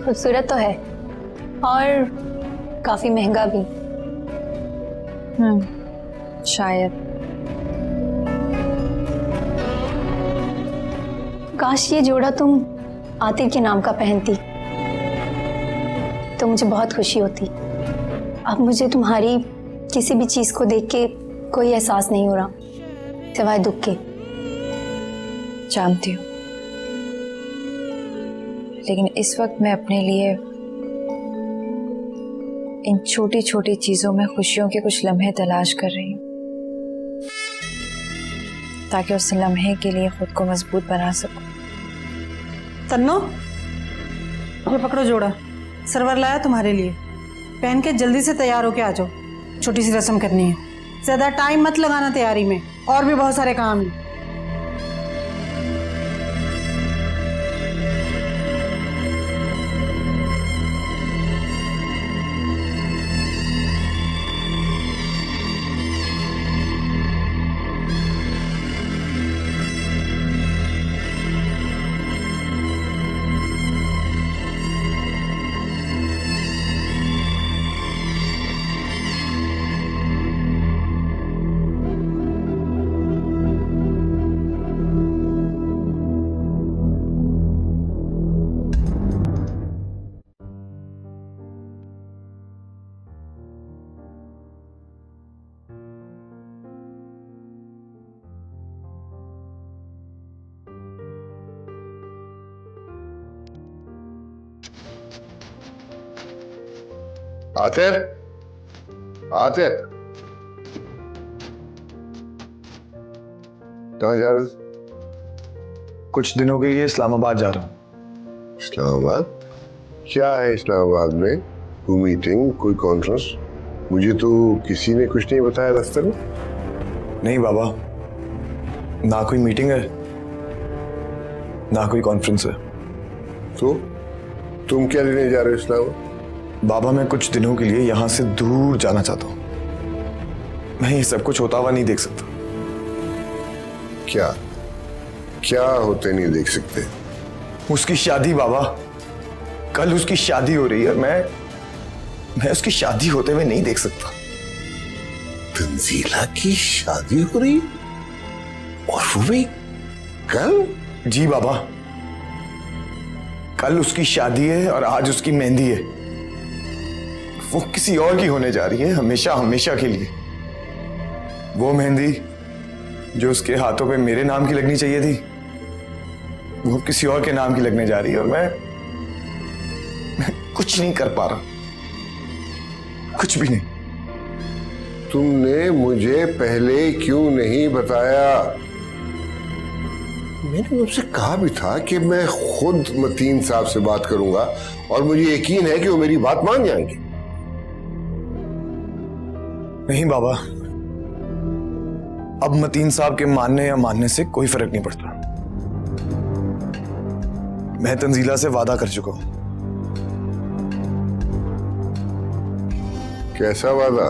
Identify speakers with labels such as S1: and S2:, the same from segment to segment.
S1: खूबसूरत तो है और काफी महंगा भी।
S2: शायद।
S1: काश ये जोड़ा तुम आतिर के नाम का पहनती तो मुझे बहुत खुशी होती। अब मुझे तुम्हारी किसी भी चीज को देख के कोई एहसास नहीं हो रहा सिवाय दुख के।
S2: जानती हूँ, लेकिन इस वक्त मैं अपने लिए इन छोटी छोटी चीजों में खुशियों के कुछ लम्हे तलाश कर रही हूँ, ताकि उस लम्हे के लिए खुद को मजबूत बना सकूं।
S3: तन्नो, ये पकड़ो जोड़ा, सरवर लाया तुम्हारे लिए। पहन के जल्दी से तैयार होके आ जाओ, छोटी सी रस्म करनी है। ज्यादा टाइम मत लगाना तैयारी में, और भी बहुत सारे काम हैं।
S4: आतिर, आतिर, कहाँ जा रहे हो?
S5: कुछ दिनों के लिए इस्लामाबाद जा रहा हूँ।
S4: इस्लामाबाद? क्या है इस्लामाबाद में? कोई मीटिंग, कोई कॉन्फ्रेंस? मुझे तो किसी ने कुछ नहीं बताया रास्ते में।
S5: नहीं बाबा, ना कोई मीटिंग है ना कोई कॉन्फ्रेंस है।
S4: तो तुम क्या लेने जा रहे हो इस्लामाबाद?
S5: बाबा, मैं कुछ दिनों के लिए यहाँ से दूर जाना चाहता हूँ। मैं ये सब कुछ होता हुआ नहीं देख सकता।
S4: क्या क्या होते नहीं देख सकते?
S5: उसकी शादी बाबा, कल उसकी शादी हो रही है। मैं उसकी शादी होते हुए नहीं देख सकता।
S4: तंजीला की शादी हो रही और वो भी कल?
S5: जी बाबा, कल उसकी शादी है और आज उसकी मेहंदी है। वो किसी और की होने जा रही है, हमेशा हमेशा के लिए। वो मेहंदी जो उसके हाथों पे मेरे नाम की लगनी चाहिए थी, वो किसी और के नाम की लगने जा रही है। और मैं कुछ नहीं कर पा रहा, कुछ भी नहीं।
S4: तुमने मुझे पहले क्यों नहीं बताया? मैंने उनसे कहा भी था कि मैं खुद मतीन साहब से बात करूंगा और मुझे यकीन है कि वो मेरी बात मान जाएंगे।
S5: नहीं बाबा, अब मतीन साहब के मानने या मानने से कोई फर्क नहीं पड़ता। मैं तंजीला से वादा कर चुका हूं।
S4: कैसा वादा?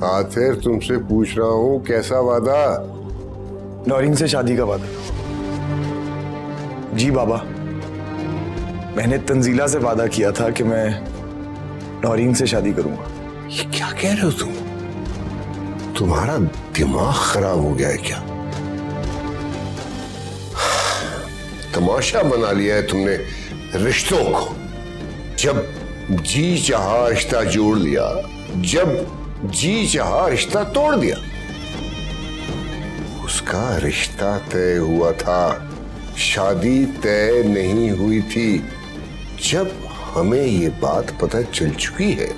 S4: आखिर तुमसे पूछ रहा हूं, कैसा वादा?
S5: नौरीन से शादी का वादा। जी बाबा, मैंने तंजीला से वादा किया था कि मैं नौरीन से शादी करूंगा।
S4: ये क्या कह रहे हो तुम? तुम्हारा दिमाग खराब हो गया है क्या? तमाशा बना लिया है तुमने रिश्तों को। जब जी चाहा रिश्ता जोड़ लिया, जब जी चाहा रिश्ता तोड़ दिया। उसका रिश्ता तय हुआ था, शादी तय नहीं हुई थी। जब हमें ये बात पता चल चुकी है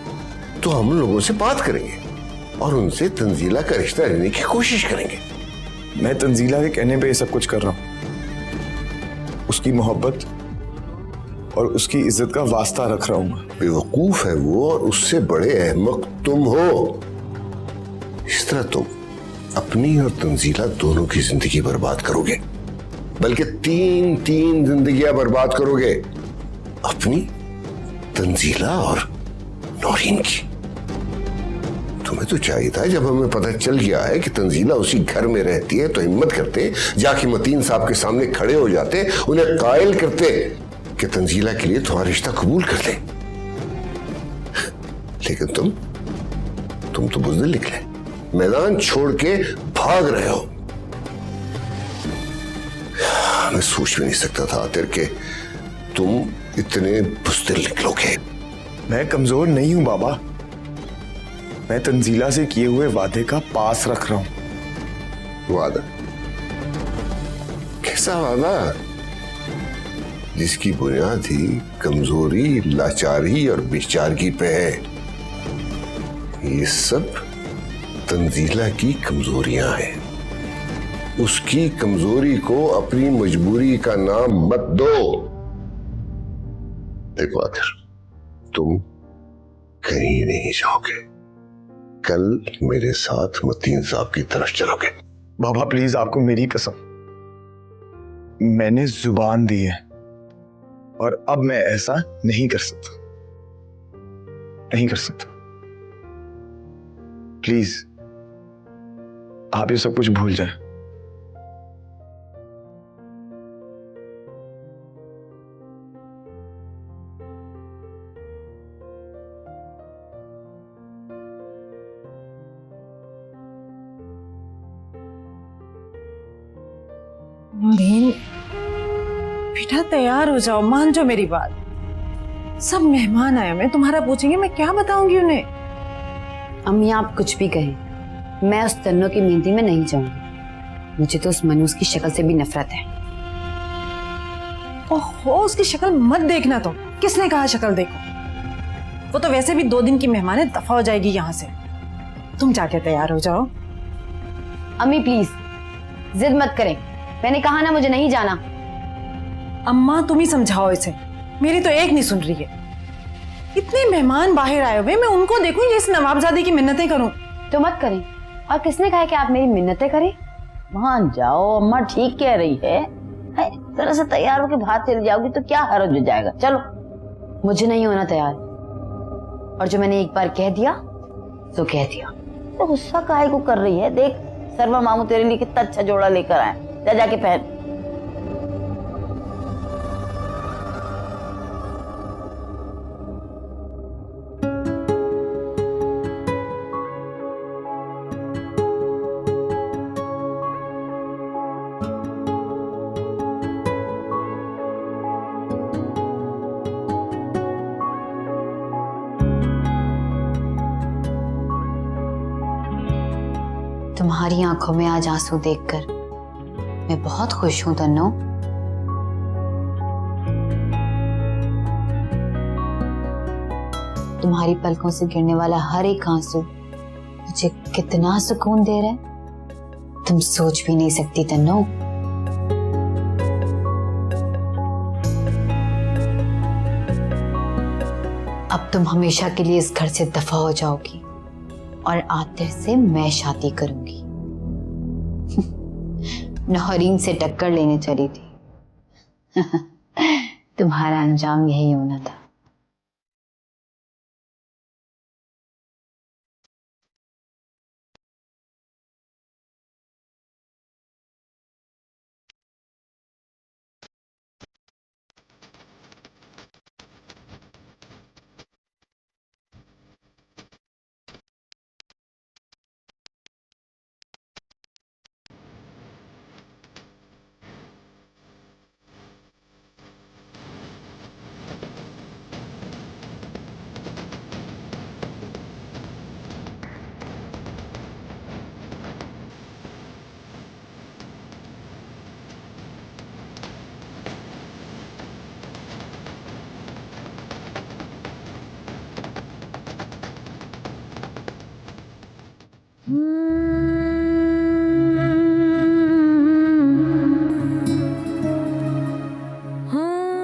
S4: तो हम लोगों से बात करेंगे और उनसे तंजीला का रिश्ता लेने की कोशिश करेंगे।
S5: मैं तंजीला के कहने पे ये सब कुछ कर रहा हूं। उसकी मोहब्बत और उसकी इज्जत का वास्ता रख रहा हूं।
S4: बेवकूफ है वो और उससे बड़े अहमक तुम हो। इस तरह तुम अपनी और तंजीला दोनों की जिंदगी बर्बाद करोगे, बल्कि तीन तीन जिंदगियां बर्बाद करोगे, अपनी, तंजीला और नौरीन की। तुम्हें तो चाहिए था, जब हमें पता चल गया है कि तंजीला उसी घर में रहती है, तो हिम्मत करते जाके मतीन साहब के सामने खड़े हो जाते, उन्हें कायल करते कि तंजीला के लिए तुम्हारा रिश्ता कबूल कर ले, लेकिन तुम तो बुज़दिल निकले, मैदान छोड़ के भाग रहे हो। मैं सोच भी नहीं सकता था आतिर के तुम इतने बुज़दिल निकलोगे।
S5: मैं कमजोर नहीं हूं बाबा, मैं तंजीला से किए हुए वादे का पास रख रहा हूं।
S4: वादा? कैसा वादा जिसकी बुनियाद ही कमजोरी, लाचारी और बेचारगी पे है? ये सब तंजीला की कमजोरियां हैं। उसकी कमजोरी को अपनी मजबूरी का नाम मत दो। देखो आखिर तुम कहीं नहीं जाओगे, कल मेरे साथ मतीन साहब की तरफ चलोगे।
S5: बाबा प्लीज, आपको मेरी कसम, मैंने जुबान दी है और अब मैं ऐसा नहीं कर सकता, नहीं कर सकता। प्लीज आप ये सब कुछ भूल जाए।
S3: बहन बेटा तैयार हो जाओ, मान जाओ मेरी बात। सब मेहमान आए हैं, तुम्हारा पूछेंगे, मैं क्या बताऊंगी उन्हें।
S6: अम्मी आप कुछ भी कहें, मैं उस तन्नो की मेहंदी में नहीं जाऊंगी। मुझे तो उस मनूस की शक्ल से भी नफरत है।
S3: ओहो, उसकी शक्ल मत देखना तुम। किसने कहा शक्ल देखो? वो तो वैसे भी 2 दिन की मेहमान है, दफा हो जाएगी यहाँ से। तुम जाके तैयार हो जाओ।
S6: अम्मी प्लीज जिद मत करें, मैंने कहा ना मुझे नहीं जाना।
S3: अम्मा तुम ही समझाओ इसे, मेरी तो एक नहीं सुन रही है। इतने मेहमान बाहर आए हुए, मैं उनको देखूं या इस नवाबजादे की मिन्नतें करूं?
S6: तो मत करें। और किसने कहा कि आप मेरी मिन्नतें करें? मान जाओ, अम्मा ठीक कह रही है। जरा से तैयार होकर बाहर चली जाओगी तो क्या हर्ज हो जाएगा। चलो, मुझे नहीं होना तैयार, और जो मैंने एक बार कह दिया तो कह दिया। तो गुस्सा काहे को कर रही है? देख सर्वा मामू तेरे लिए कितना अच्छा जोड़ा लेकर आए, जा जाके पहन। तुम्हारी आंखों में आज आंसू देखकर मैं बहुत खुश हूं तन्नो। तुम्हारी पलकों से गिरने वाला हर एक आंसू मुझे कितना सुकून दे रहा है, तुम सोच भी नहीं सकती तन्नो। अब तुम हमेशा के लिए इस घर से दफा हो जाओगी और आतिर से मैं शादी करूंगी। नौरीन से टक्कर लेने चली थी। तुम्हारा अंजाम यही होना था।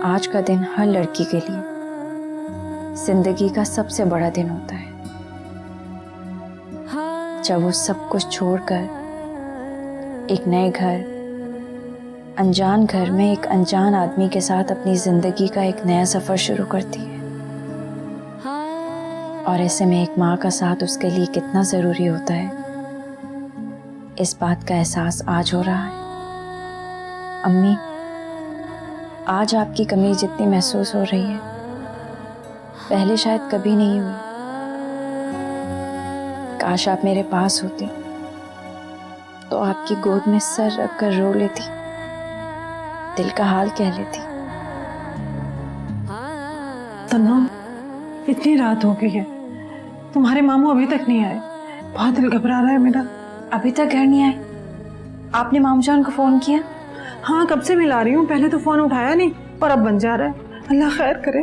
S2: आज का दिन हर लड़की के लिए जिंदगी का सबसे बड़ा दिन होता है, जब वो सब कुछ छोड़कर एक नए घर, अनजान घर में एक अनजान आदमी के साथ अपनी जिंदगी का एक नया सफर शुरू करती है। और ऐसे में एक माँ का साथ उसके लिए कितना जरूरी होता है, इस बात का एहसास आज हो रहा है। अम्मी, आज आपकी कमी जितनी महसूस हो रही है पहले शायद कभी नहीं हुई। काश आप मेरे पास होती तो आपकी गोद में सर रख कर रो लेती, दिल का हाल कह लेती।
S3: तन्नो, इतनी रात हो गई है, तुम्हारे मामू अभी तक नहीं आए। बहुत दिल घबरा रहा है मेरा।
S2: अभी तक घर नहीं आए? आपने मामू जान को फोन किया?
S3: हाँ, कब से मिला रही हूँ, पहले तो फोन उठाया नहीं और अब बन जा रहा है। अल्लाह खैर करे।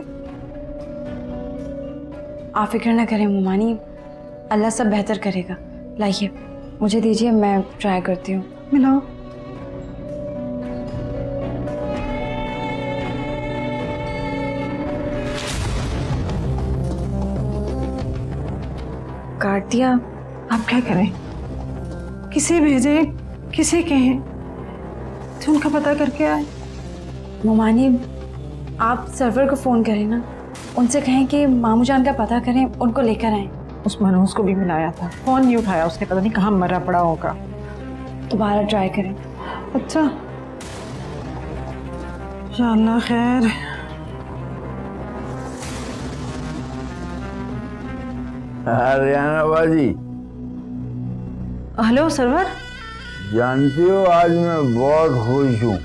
S2: आप फिक्र न करें मुमानी, अल्लाह सब बेहतर करेगा। लाइए मुझे दीजिए, मैं ट्राई करती हूँ।
S3: मिलाओ।
S2: काट दिया।
S3: आप क्या करें? किसे भेजे, किसे कहें? तो उनका पता करके आए।
S2: मुमानी आप सर्वर को फ़ोन करें ना, उनसे कहें कि मामू जान का पता करें, उनको लेकर आएं।
S3: उस मनोज को भी मिलाया था, फोन नहीं उठाया उसने, पता नहीं कहाँ मरा पड़ा होगा।
S2: दोबारा ट्राई करें।
S3: अच्छा, इंशाअल्लाह खैर।
S7: हरियाणा बाजी,
S3: हेलो सरवर।
S7: जानती हो आज मैं बहुत खुश हूँ।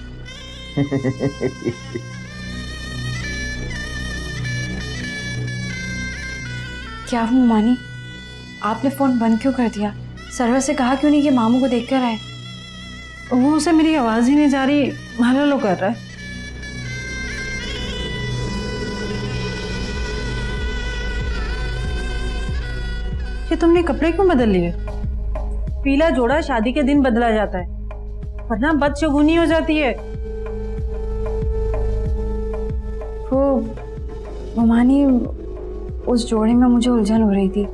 S2: क्या हुआ मुमानी, आपने फ़ोन बंद क्यों कर दिया? सर्वर से कहा क्यों नहीं कि मामू को देख कर आए?
S3: वो उसे मेरी आवाज ही नहीं जा रही, हेलो कर रहा है। ये तुमने कपड़े क्यों बदल लिए? पीला जोड़ा शादी के दिन बदला जाता है, वरना बदशगुनी हो जाती है।
S2: वो मुमानी, उस जोड़े में मुझे उलझन हो रही थी,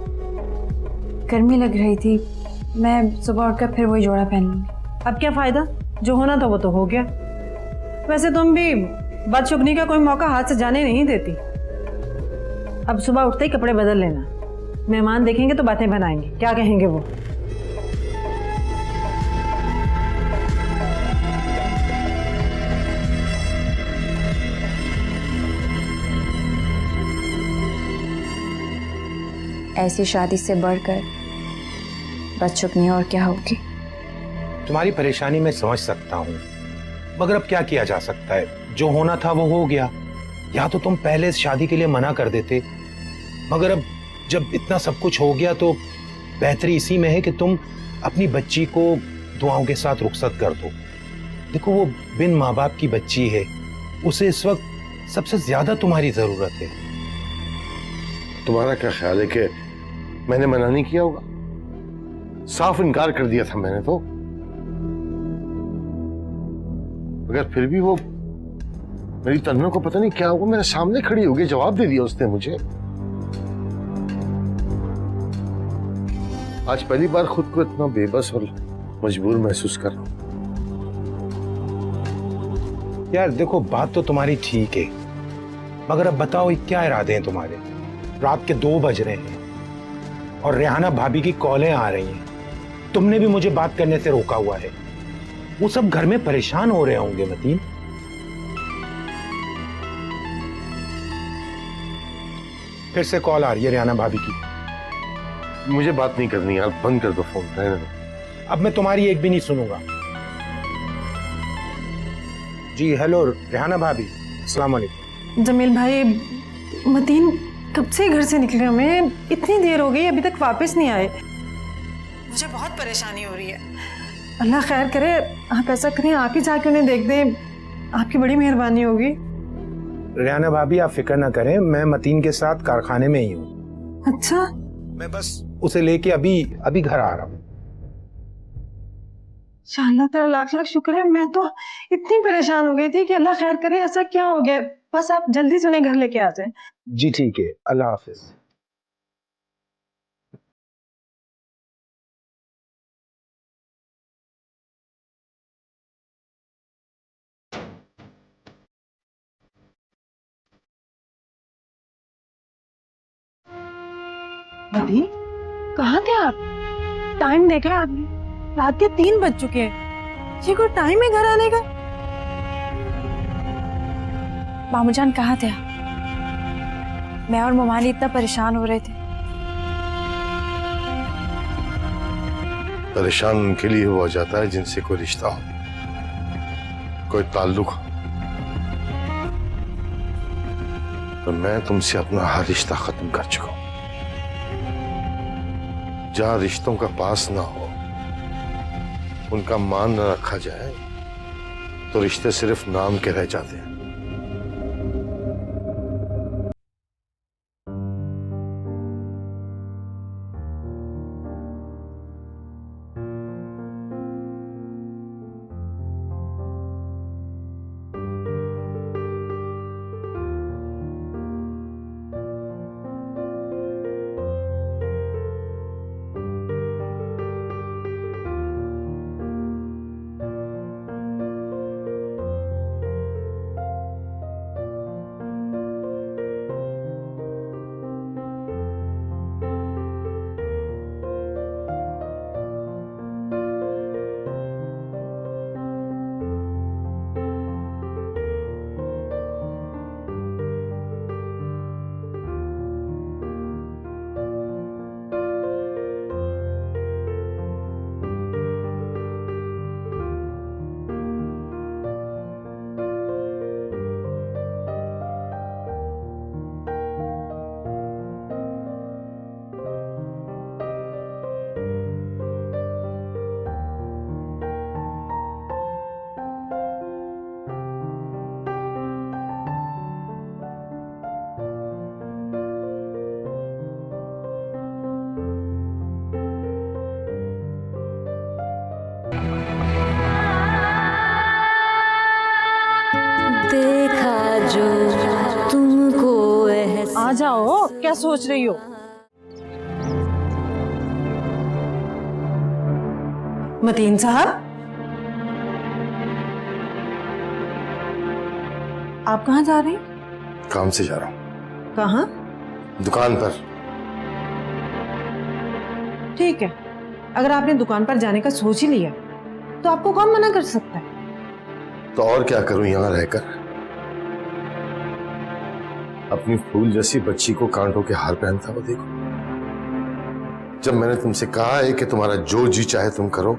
S2: गर्मी लग रही थी। मैं सुबह उठकर फिर वही जोड़ा पहन लूंगी।
S3: अब क्या फायदा, जो होना था वो तो हो गया। वैसे तुम भी बदशगुनी का कोई मौका हाथ से जाने नहीं देती। अब सुबह उठते ही कपड़े बदल लेना, मेहमान देखेंगे तो बातें बनाएंगे, क्या कहेंगे वो।
S2: ऐसी शादी से बढ़कर बदशगुनी और क्या होगी?
S8: तुम्हारी परेशानी मैं समझ सकता हूँ, मगर अब क्या किया जा सकता है, जो होना था वो हो गया। या तो तुम पहले इस शादी के लिए मना कर देते, मगर अब जब इतना सब कुछ हो गया तो बेहतरी इसी में है कि तुम अपनी बच्ची को दुआओं के साथ रुखसत कर दो। देखो वो बिन माँ बाप की बच्ची है, उसे इस वक्त सबसे ज्यादा तुम्हारी जरूरत है।
S4: तुम्हारा क्या ख्याल है कि मैंने मना नहीं किया होगा? साफ इनकार कर दिया था मैंने तो। मगर फिर भी वो मेरी तन्नो को पता नहीं क्या हुआ, मेरे सामने खड़ी हो गई, जवाब दे दिया उसने मुझे। आज पहली बार खुद को इतना बेबस और मजबूर महसूस कर रहा हूं।
S8: यार देखो बात तो तुम्हारी ठीक है, मगर अब बताओ ये क्या इरादे हैं तुम्हारे? रात के 2 बज रहे हैं और रेहाना भाभी की कॉलें आ रही हैं। तुमने भी मुझे बात करने से रोका हुआ है। वो सब घर में परेशान हो रहे होंगे मतीन। फिर से कॉल आ रही है रेहाना भाभी की।
S4: मुझे बात नहीं करनी यार, बंद कर दो फोन, रहने दो।
S8: अब मैं तुम्हारी एक भी नहीं सुनूंगा। जी हेलो रेहाना भाभी, अस्सलाम वालेकुम।
S3: जमील भाई, मतीन कब से घर से निकले, हमें इतनी देर हो गई, अभी तक वापस नहीं आए। मुझे बहुत परेशानी हो रही है। अल्लाह खैर करे, आप ऐसा करें आके जाके उन्हें देख दें, आपकी बड़ी मेहरबानी होगी।
S8: रेहाना भाभी आप फिक्र ना करें, मैं मतीन के साथ कारखाने में ही हूँ।
S3: अच्छा,
S8: मैं बस उसे लेके अभी घर आ रहा हूँ।
S3: अल्लाह तेरा लाख लाख शुक्र है। मैं तो इतनी परेशान हो गई थी कि अल्लाह खैर करे, ऐसा क्या हो गया। बस आप जल्दी से उन्हें घर लेके आ जाए।
S8: जी ठीक है, अल्लाह हाफिज।
S3: बदी, कहाँ थे आप? टाइम देखा आपने? रात के 3 बज चुके हैं। ये कोई टाइम है घर आने का?
S2: मामूजान कहाँ थे? मैं और मोमानी इतना परेशान हो रहे थे।
S4: परेशान उनके लिए हुआ जाता है जिनसे कोई रिश्ता हो, कोई ताल्लुक हो। और मैं तुमसे अपना हर रिश्ता खत्म कर चुका हूं। जहां रिश्तों का पास ना हो, उनका मान न रखा जाए, तो रिश्ते सिर्फ नाम के रह जाते हैं।
S3: आ जाओ, क्या सोच रही हो? मतीन साहब, आप कहाँ जा रहे हैं?
S4: काम से जा रहा हूं।
S3: कहाँ?
S4: दुकान पर।
S3: ठीक है, अगर आपने दुकान पर जाने का सोच ही लिया तो आपको कौन मना कर सकता है?
S4: तो और क्या करूं यहां रहकर? अपनी फूल जैसी बच्ची को कांटों के हार पहनता हुआ देखो। जब मैंने तुमसे कहा है कि तुम्हारा जो जी चाहे तुम करो,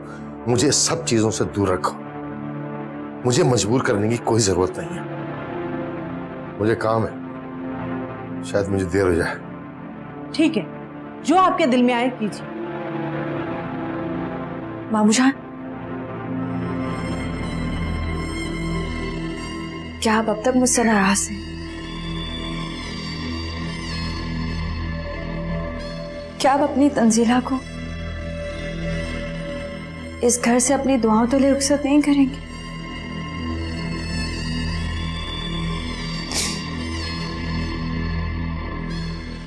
S4: मुझे सब चीजों से दूर रखो। मुझे मजबूर करने की कोई जरूरत नहीं है। मुझे काम है, शायद मुझे देर हो जाए।
S3: ठीक है, जो आपके दिल में आए कीजिए।
S2: मामूजान, क्या आप अब तक मुझसे नाराज हैं? क्या आप अपनी तंजीला को इस घर से अपनी दुआओं तले रुखसत नहीं करेंगे?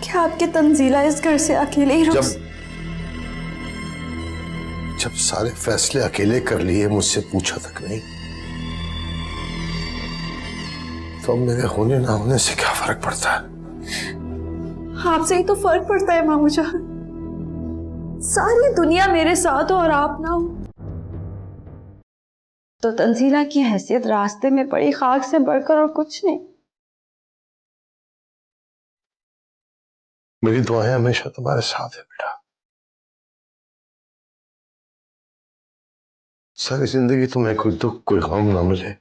S2: क्या आपकी तंजीला इस घर से अकेले ही
S4: जब सारे फैसले अकेले कर लिए, मुझसे पूछा तक नहीं, तो मेरे होने ना होने से क्या फर्क पड़ता है?
S2: आपसे ही तो फर्क पड़ता है मामूजान। सारी दुनिया मेरे साथ हो और आप ना हो, तो तंजीला की हैसियत रास्ते में पड़ी खाक से बढ़कर और कुछ नहीं।
S4: मेरी दुआएं हमेशा तुम्हारे साथ है बेटा। सारी जिंदगी तुम्हें कोई दुख, कोई गम ना मिले।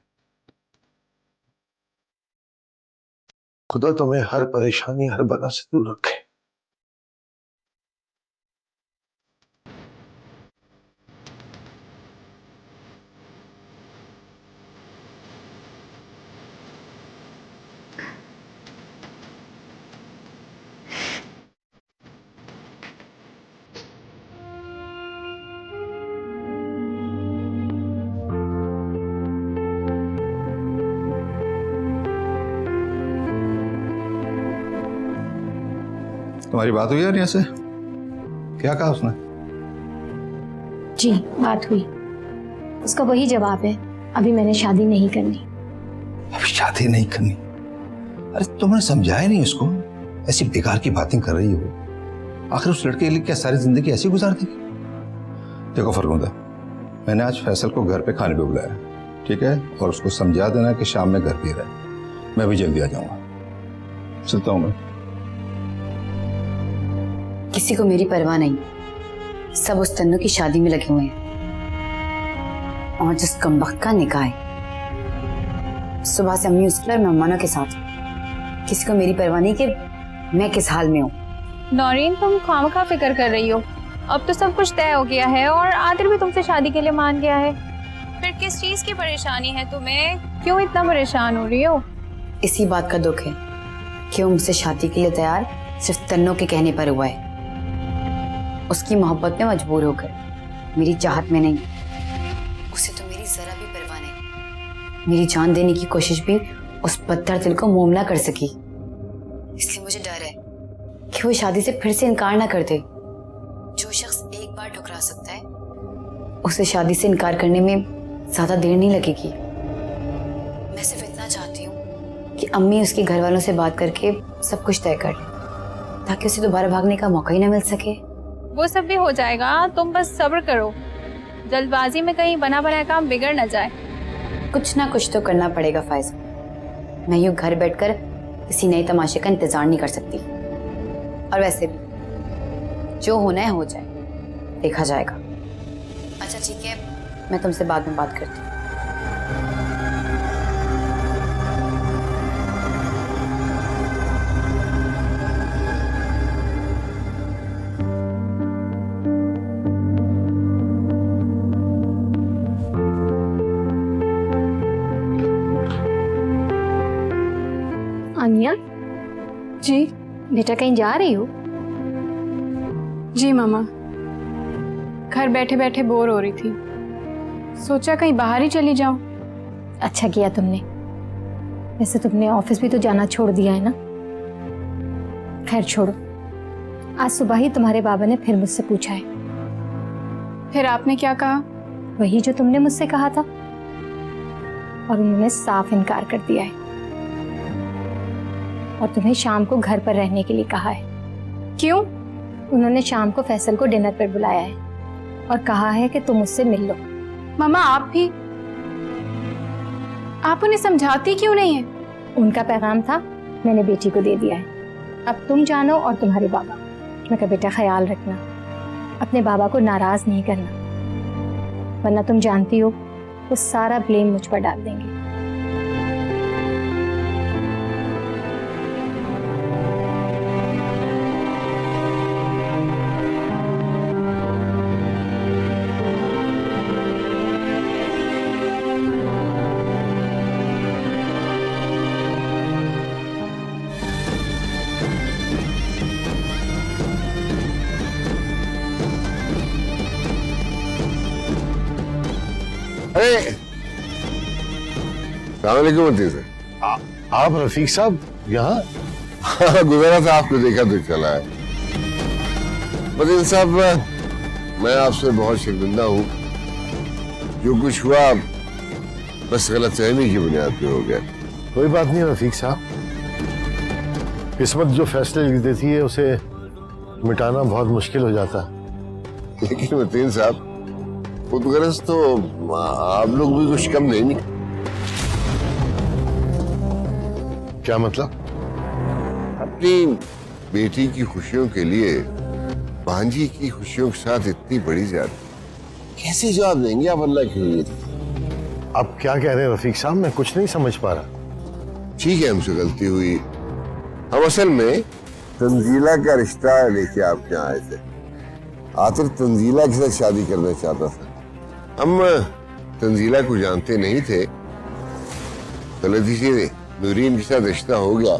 S4: खुदा तुम्हें हर परेशानी, हर बला से दूर रखे।
S9: तुम्हारी बात हुई यार से? क्या कहा उसने?
S1: जी बात हुई। उसका वही जवाब है, अभी मैंने शादी नहीं करनी।
S9: अभी शादी नहीं करनी? अरे तुमने समझाया नहीं उसको? ऐसी बेकार की बातें कर रही हो। आखिर उस लड़के के लिए क्या सारी जिंदगी ऐसी गुजार देगी? देखो फरगुंदा, मैंने आज फैसल को घर पे खाने पे बुलाया, ठीक है? और उसको समझा देना कि शाम में घर पे रहे। मैं भी जल्दी आ जाऊंगा। चलता हूँ मैं।
S6: किसी को मेरी परवाह नहीं, सब उस तन्नू की शादी में लगे हुए हैं। और जिस कमबख्त का निकाह है, सुबह से अम्मी उसके और मेहमानों के साथ, किसी को मेरी परवाह नहीं कि मैं किस हाल में हूँ।
S2: नौरीन, तुम खामखा फिक्र कर रही हो। अब तो सब कुछ तय हो गया है और आदिल भी तुमसे शादी के लिए मान गया है। फिर किस चीज की परेशानी है तुम्हें? क्यों इतना परेशान हो रही हो?
S6: इसी बात का दुख है कि वो मुझसे शादी के लिए तैयार सिर्फ तन्नू के कहने पर हुआ है। उसकी मोहब्बत में मजबूर होकर, मेरी चाहत में नहीं। उसे तो मेरी जरा भी परवाह नहीं। मेरी जान देने की कोशिश भी उस पत्थर दिल को मोम ना कर सकी। इसलिए मुझे डर है कि वो शादी से फिर से इनकार ना कर दे। जो शख्स एक बार ठुकरा सकता है, उसे शादी से इनकार करने में ज्यादा देर नहीं लगेगी। मैं सिर्फ इतना चाहती हूँ कि अम्मी उसके घर वालों से बात करके सब कुछ तय कर ले, ताकि उसे दोबारा भागने का मौका ही ना मिल सके।
S2: वो सब भी हो जाएगा, तुम बस सब्र करो। जल्दबाजी में कहीं बना बनाया काम बिगड़ न जाए।
S6: कुछ ना कुछ तो करना पड़ेगा फायजा। मैं यूं घर बैठकर किसी नए तमाशे का इंतजार नहीं कर सकती। और वैसे भी जो होना है हो जाए, देखा जाएगा। अच्छा ठीक है, मैं तुमसे बाद में बात करती हूँ।
S1: आनिया
S10: जी
S1: बेटा, कहीं जा रही हो?
S10: जी मामा, घर बैठे बैठे बोर हो रही थी, सोचा कहीं बाहर ही चली जाऊं।
S1: अच्छा किया तुमने। वैसे तुमने ऑफिस भी तो जाना छोड़ दिया है ना। खैर छोड़ो, आज सुबह ही तुम्हारे बाबा ने फिर मुझसे पूछा है।
S10: फिर आपने क्या कहा?
S1: वही जो तुमने मुझसे कहा था, और उन्होंने साफ इनकार कर दिया है और तुम्हें शाम को घर पर रहने के लिए कहा है।
S10: क्यों?
S1: उन्होंने शाम को फैसल को डिनर पर बुलाया है और कहा है कि तुम उससे मिल लो।
S10: मामा आप भी, आप उन्हें समझाती क्यों नहीं है?
S1: उनका पैगाम था, मैंने बेटी को दे दिया है। अब तुम जानो और तुम्हारे बाबा। मैं कहा बेटा ख्याल रखना, अपने बाबा को नाराज नहीं करना, वरना तुम जानती हो वो सारा ब्लेम मुझ पर डाल देंगे।
S4: सर,
S11: आप रफीक साहब यहाँ?
S4: हाँ, गुजरा था, आपको देखा तो चला है। मदीन साहब, मैं आपसे बहुत शर्मिंदा हूँ। जो कुछ हुआ बस गलतफहमी की बुनियाद पे हो गया।
S11: कोई बात नहीं रफीक साहब, किस्मत जो फैसले लिख देती है उसे मिटाना बहुत मुश्किल हो जाता है।
S4: लेकिन मदीन साहब, खुदगर्ज तो आप लोग भी कुछ कम नहीं।
S11: क्या मतलब?
S4: अपनी बेटी की खुशियों के लिए भांजी की खुशियों के साथ इतनी बड़ी ज्यादती कैसे जवाब देंगे आप अल्लाह के लिए?
S11: आप क्या कह रहे हैं रफीक साहब? मैं कुछ नहीं समझ पा रहा।
S4: ठीक है, हमसे गलती हुई। हम असल में तंजीला का रिश्ता लेके आपके यहाँ आए थे। आतिर तंजीला के साथ शादी करना चाहता था। हम तंजीला को जानते नहीं थे, गलती से नूरीन के साथ रिश्ता हो गया।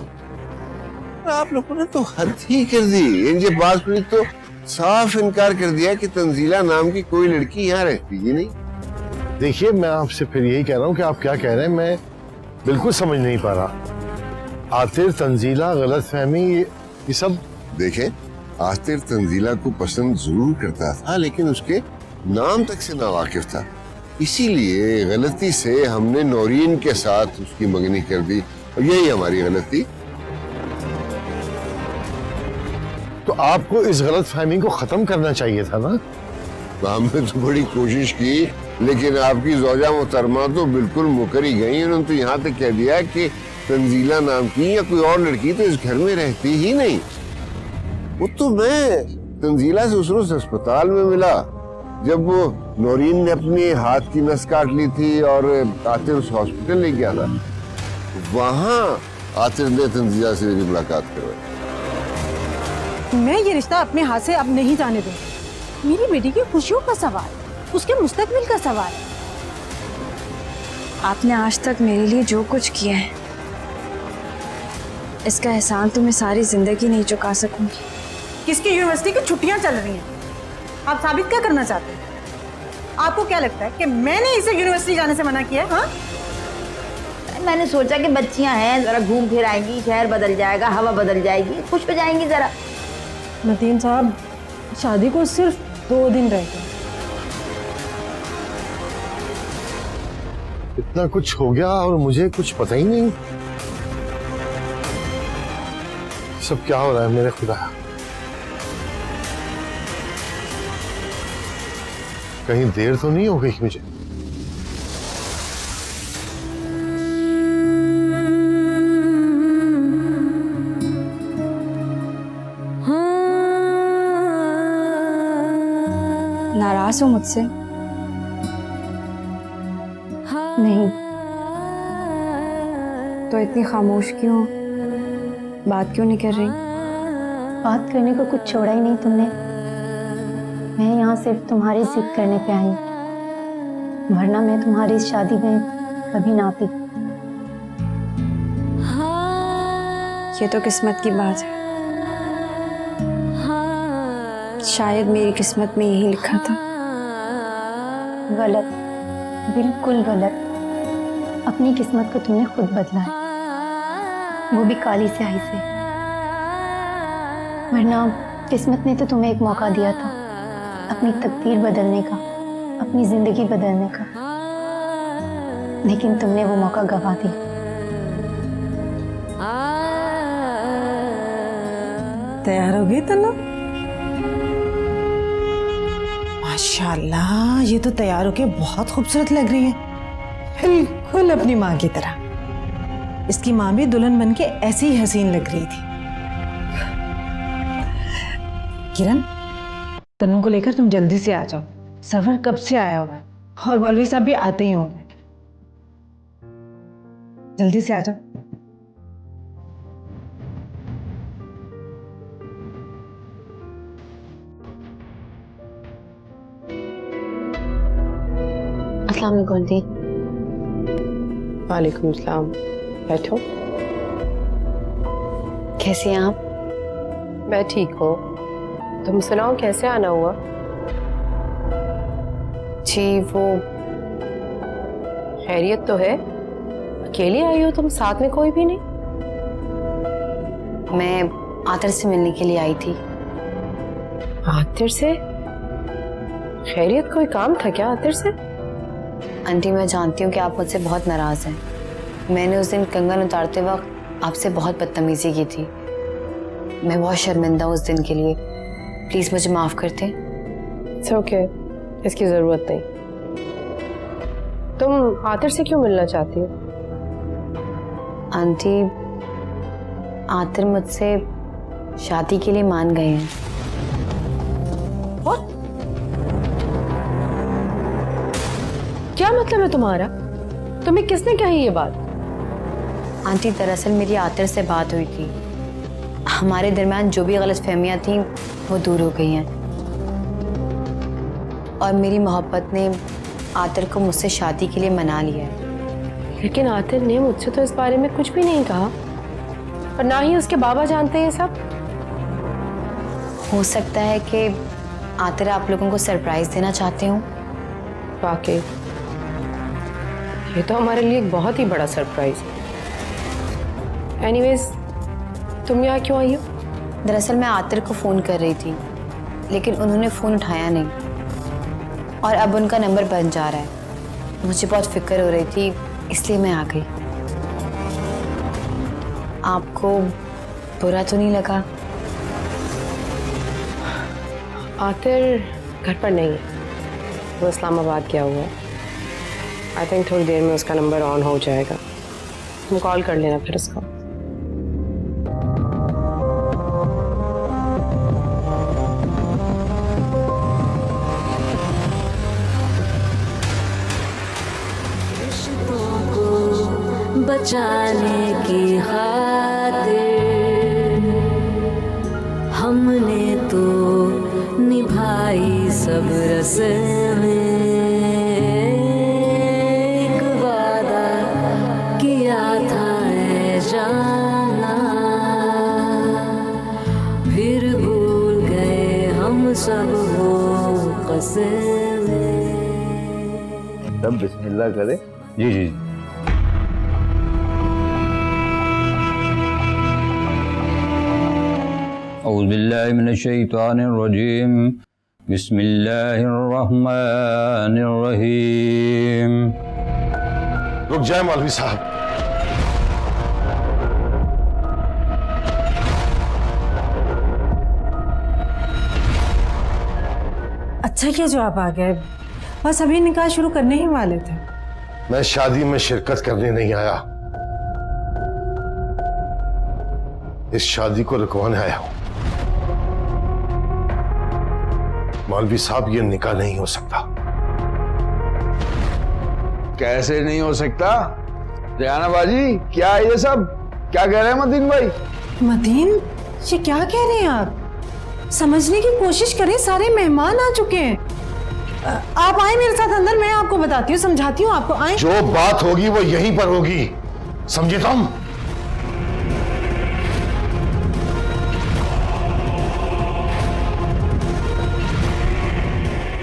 S4: आप लोगों ने तो हद ही कर दी। इनके पास भी तो साफ इनकार कर दिया कि तंजीला नाम की कोई लड़की यहाँ रहती ही नहीं।
S11: देखिए, मैं आपसे फिर यही कह रहा हूँ कि आप क्या कह रहे हैं, मैं बिल्कुल समझ नहीं पा रहा। आतिर, तंजीला, गलतफहमी, ये सब।
S4: देखें, आतिर तंजीला को पसंद जरूर करता था, लेकिन उसके नाम तक से नावाकिफ था। इसीलिए गलती से हमने नौरीन के साथ उसकी मंगनी कर दी, और यही हमारी गलती।
S11: तो आपको इस गलतफहमी को खत्म करना चाहिए था ना?
S4: हमने तो बड़ी कोशिश की, लेकिन आपकी ज़ौजा मोहतरमा तो बिल्कुल मुकर ही गई। उन्होंने तो यहाँ तक कह दिया कि तंजीला नाम की या कोई और लड़की तो इस घर में रहती ही नहीं। वो तो मैं तंजीला से उस रोज अस्पताल में मिला जब वो नौरीन ने अपने हाथ की नस काट ली थी और आतिर उस हॉस्पिटल ले गया था। वहां आतिर ने तंजीला से मेरी मुलाकात करवाई।
S3: मैं ये रिश्ता अपने हाथ से अब नहीं जाने दूंगी। मेरी बेटी की खुशियों का सवाल, उसके मुस्तकबिल का सवाल।
S2: आपने आज तक मेरे लिए जो कुछ किया है, इसका एहसान तो मैं सारी जिंदगी नहीं चुका सकूंगी।
S3: किसकी यूनिवर्सिटी की छुट्टियां चल रही हैं? आप साबित क्या करना चाहते हैं? आपको क्या लगता है कि मैंने इसे यूनिवर्सिटी जाने से मना किया है? हाँ?
S6: मैंने सोचा कि बच्चियां हैं, जरा घूम फिर आएंगी, शहर बदल जाएगा, हवा बदल जाएगी, खुश हो जाएंगी जरा।
S3: नतीन साहब, शादी को सिर्फ 2 दिन रह गए।
S11: इतना कुछ हो गया और मुझे कुछ पता ही नहीं। सब क्या हो रहा है मेरे खुदा? कहीं देर तो नहीं हो गई मुझे?
S2: नाराज हो मुझसे?
S1: नहीं।
S2: तो इतनी खामोश क्यों? बात क्यों नहीं कर रही?
S1: बात करने को कुछ छोड़ा ही नहीं तुमने। मैं यहाँ सिर्फ तुम्हारी जिद करने पे आई हूँ, वरना मैं तुम्हारी इस शादी में कभी ना आती।
S2: ये तो किस्मत की बात है। शायद मेरी किस्मत में यही लिखा था।
S1: गलत, बिल्कुल गलत। अपनी किस्मत को तुमने खुद बदला है, वो भी काली स्याही से। वरना किस्मत ने तो तुम्हें एक मौका दिया था अपनी तकदीर बदलने का, अपनी जिंदगी बदलने का, लेकिन तुमने वो मौका गवा दिया।
S3: तैयार हो गई तन्नो? माशाल्लाह, ये तो तैयार होके बहुत खूबसूरत लग रही है, बिल्कुल अपनी माँ की तरह। इसकी माँ भी दुल्हन बन के ऐसी ही हसीन लग रही थी। किरण, तन्नू को लेकर तुम जल्दी से आ जाओ। सरवर कब से आया होगा और मौलवी साहब भी आते ही होंगे। जल्दी से आ जाओ।
S1: अस्सलाम वालेकुम दी।
S12: वालेकुम सलाम। बैठो।
S1: कैसे हैं आप?
S12: मैं ठीक हूँ, तुम सुनाओ कैसे आना हुआ?
S1: जी वो
S12: खैरियत तो है? अकेली आई हो तुम, साथ में कोई भी नहीं?
S1: मैं आतिर से मिलने के लिए आई थी।
S12: आतिर से? खैरियत, कोई काम था क्या आतिर से?
S1: आंटी, मैं जानती हूँ कि आप मुझसे बहुत नाराज हैं। मैंने उस दिन कंगन उतारते वक्त आपसे बहुत बदतमीजी की थी। मैं बहुत शर्मिंदा हूँ उस दिन के लिए। प्लीज मुझे माफ कर दें।
S12: इट्स ओके, इसकी जरूरत नहीं। तुम आतिर से क्यों मिलना चाहती हो?
S1: आंटी, आतिर मुझसे शादी के लिए मान गए हैं।
S12: What? क्या मतलब है तुम्हारा? तुम्हें किसने कही ये बात?
S1: आंटी, दरअसल मेरी आतिर से बात हुई थी। हमारे दरमियान जो भी गलतफहमियां थीं वो दूर हो गई हैं और मेरी मोहब्बत ने आतिर को मुझसे शादी के लिए मना लिया है।
S12: लेकिन आतिर ने मुझसे तो इस बारे में कुछ भी नहीं कहा और ना ही उसके बाबा जानते हैं सब।
S1: हो सकता है कि आतिर आप लोगों को सरप्राइज देना चाहते हो।
S12: वाकई ये तो हमारे लिए एक बहुत ही बड़ा सरप्राइज है। एनीवेज, तुम यहाँ क्यों आई हो?
S1: दरअसल मैं आतिर को फ़ोन कर रही थी, लेकिन उन्होंने फ़ोन उठाया नहीं और अब उनका नंबर बंद जा रहा है। मुझे बहुत फिक्र हो रही थी, इसलिए मैं आ गई। आपको बुरा तो नहीं लगा?
S12: आतिर घर पर नहीं है, वो इस्लामाबाद गया हुआ है। आई थिंक थोड़ी देर में उसका नंबर ऑन हो जाएगा। तुम कॉल कर लेना फिर उसको।
S13: बचाने की खातिर हमने तो निभाई सब रस्में, एक वादा किया था ऐ जाना, फिर भूल गए हम सब वो कसमें।
S11: तब बिस्मिल्लाह करें। जी जी
S7: औज़ुबिल्लाहिमिनश्शैतानिर्रजीम बिस्मिल्लाहिर्रहमानिर्रहीम।
S11: रुक जाए मौलवी साहब।
S3: अच्छा किया जो आप आ गए, बस अभी निकाह शुरू करने ही वाले थे।
S11: मैं शादी में शिरकत करने नहीं आया, इस शादी को रुकवाने आया हूं। मौलवी साहब ये निकाह नहीं हो सकता।
S7: कैसे नहीं हो सकता? रेहाना बाजी, क्या है ये सब? क्या कह रहे हैं मदीन भाई?
S3: मदीन, ये क्या कह रहे हैं आप? समझने की कोशिश करें, सारे मेहमान आ चुके हैं। आप आए मेरे साथ अंदर, मैं आपको बताती हूँ, समझाती हूँ आपको। आए।
S11: जो बात होगी वो यहीं पर होगी, समझे तुम?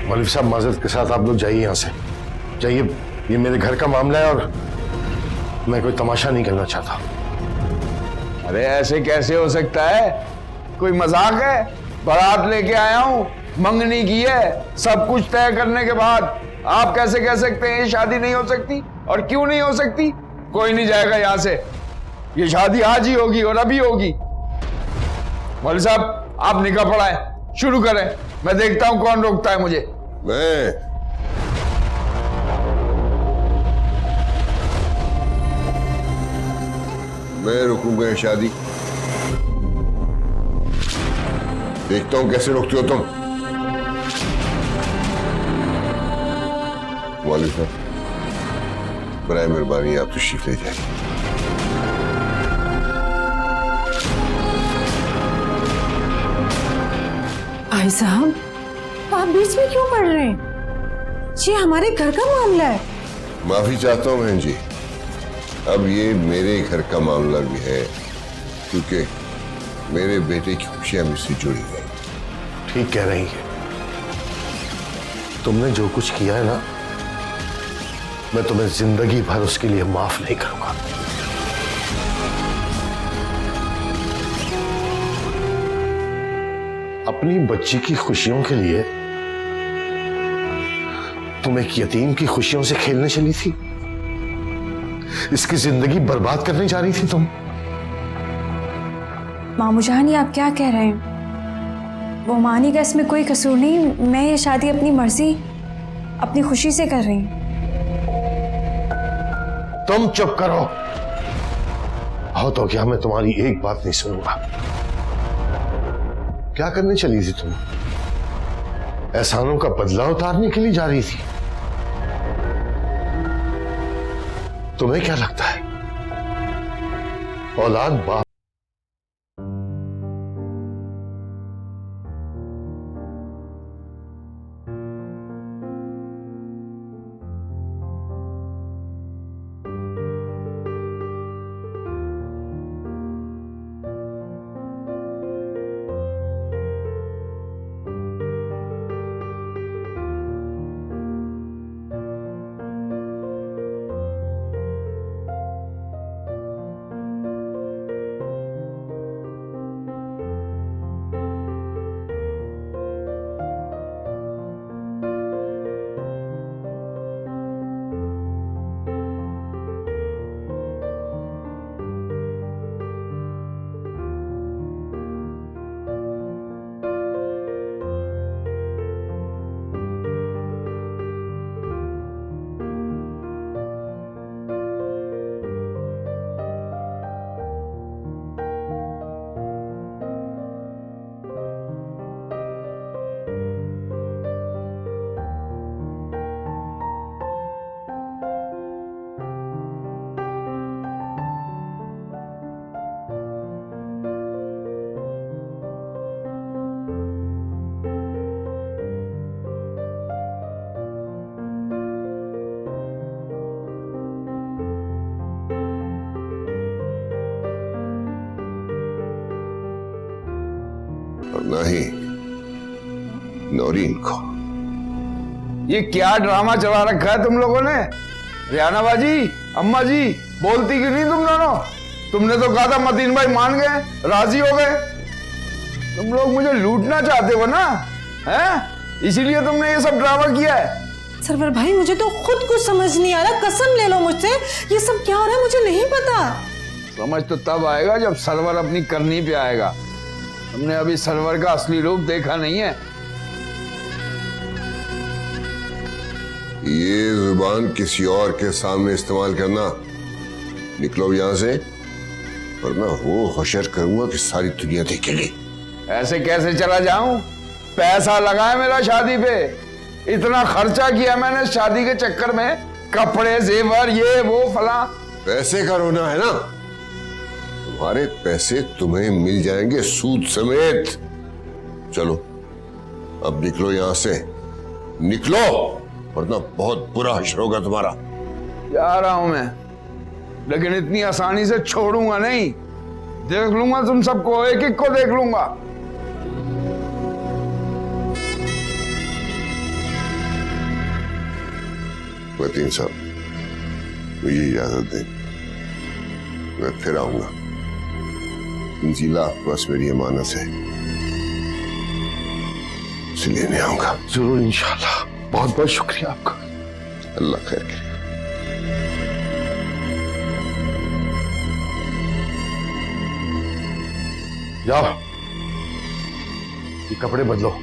S11: मौलवी साहब माजरत के साथ आप लोग जाइए यहां से, जाइए। ये मेरे घर का मामला है और मैं कोई तमाशा नहीं करना चाहता।
S7: अरे ऐसे कैसे हो सकता है? कोई मजाक है? बारात लेके आया हूं, मंगनी की है, सब कुछ तय करने के बाद आप कैसे कह सकते हैं शादी नहीं हो सकती? और क्यों नहीं हो सकती? कोई नहीं जाएगा यहां से, ये शादी आज ही होगी और अभी होगी। मौलवी साहब आप निकाह पढ़ाएं, शुरू करें, मैं देखता हूं कौन रोकता है मुझे।
S4: मैं रुकूंगा ये शादी, देखता हूं कैसे रोकते हो तुम। मौलवी साहब बराए मेहरबानी आप तशरीफ ले जाइए।
S3: भाई साहब, आप बीच में क्यों पढ़ रहे हैं? ये हमारे घर का मामला है।
S4: माफी चाहता हूं बहन जी, अब ये मेरे घर का मामला भी है, क्योंकि मेरे बेटे की खुशियां मुझसे जुड़ी हैं।
S11: ठीक कह रही है, तुमने जो कुछ किया है ना, मैं तुम्हें जिंदगी भर उसके लिए माफ नहीं करूंगा। अपनी बच्ची की खुशियों के लिए तुम एक यतीम की खुशियों से खेलने चली थी, इसकी जिंदगी बर्बाद करने जा रही थी तुम।
S2: मामू जान, ये आप क्या कह रहे हैं? वो मानी का इसमें कोई कसूर नहीं। मैं ये शादी अपनी मर्जी, अपनी खुशी से कर रही हूं।
S11: तुम चुप करो। बहुत हो गया, मैं तुम्हारी एक बात नहीं सुनूंगा। क्या करने चली थी तुम? एहसानों का बदला उतारने के लिए जा रही थी? तुम्हें क्या लगता है औलाद बाप
S4: नौरीन को।
S7: ये क्या ड्रामा चला रखा है तुम लोगों ने? रियाना बाजी, अम्मा जी, बोलती क्यों नहीं तुम दोनों? तुमने तो कहा था मतीन भाई मान गए, राजी हो गए। तुम लोग मुझे लूटना चाहते हो ना, हैं? इसीलिए तुमने ये सब ड्रामा किया है।
S3: सरवर भाई मुझे तो खुद कुछ समझ नहीं आ रहा, कसम ले लो मुझसे, ये सब क्या हो रहा है मुझे नहीं पता।
S7: समझ तो तब आएगा जब सरवर अपनी करनी पे आएगा। तुमने अभी सरवर का असली रूप देखा नहीं है।
S4: ये जुबान किसी और के सामने इस्तेमाल करना, निकलो यहां से, वरना वो हशर करूंगा कि सारी दुनिया देखेगी।
S7: ऐसे कैसे चला जाऊं? पैसा लगा है मेरा शादी पे, इतना खर्चा किया मैंने शादी के चक्कर में, कपड़े जेवर ये वो फला।
S4: पैसे का रोना है ना, तुम्हारे पैसे तुम्हें मिल जाएंगे सूद समेत। चलो अब निकलो यहां से, निकलो, वरना बहुत बुरा हश्र होगा तुम्हारा।
S7: जा रहा हूं मैं, लेकिन इतनी आसानी से छोड़ूंगा नहीं। देख लूंगा तुम सबको, एक एक को देख लूंगा।
S4: मतीन साहब, मुझे इजाजत दें, मैं फिर आऊंगा। तंजीला आपके पास मेरी अमानत है, उसे लेने आऊंगा।
S11: जरूर इंशाल्लाह। बहुत बहुत शुक्रिया आपका।
S4: अल्लाह खैर करे।
S11: जाओ, ये कपड़े बदलो।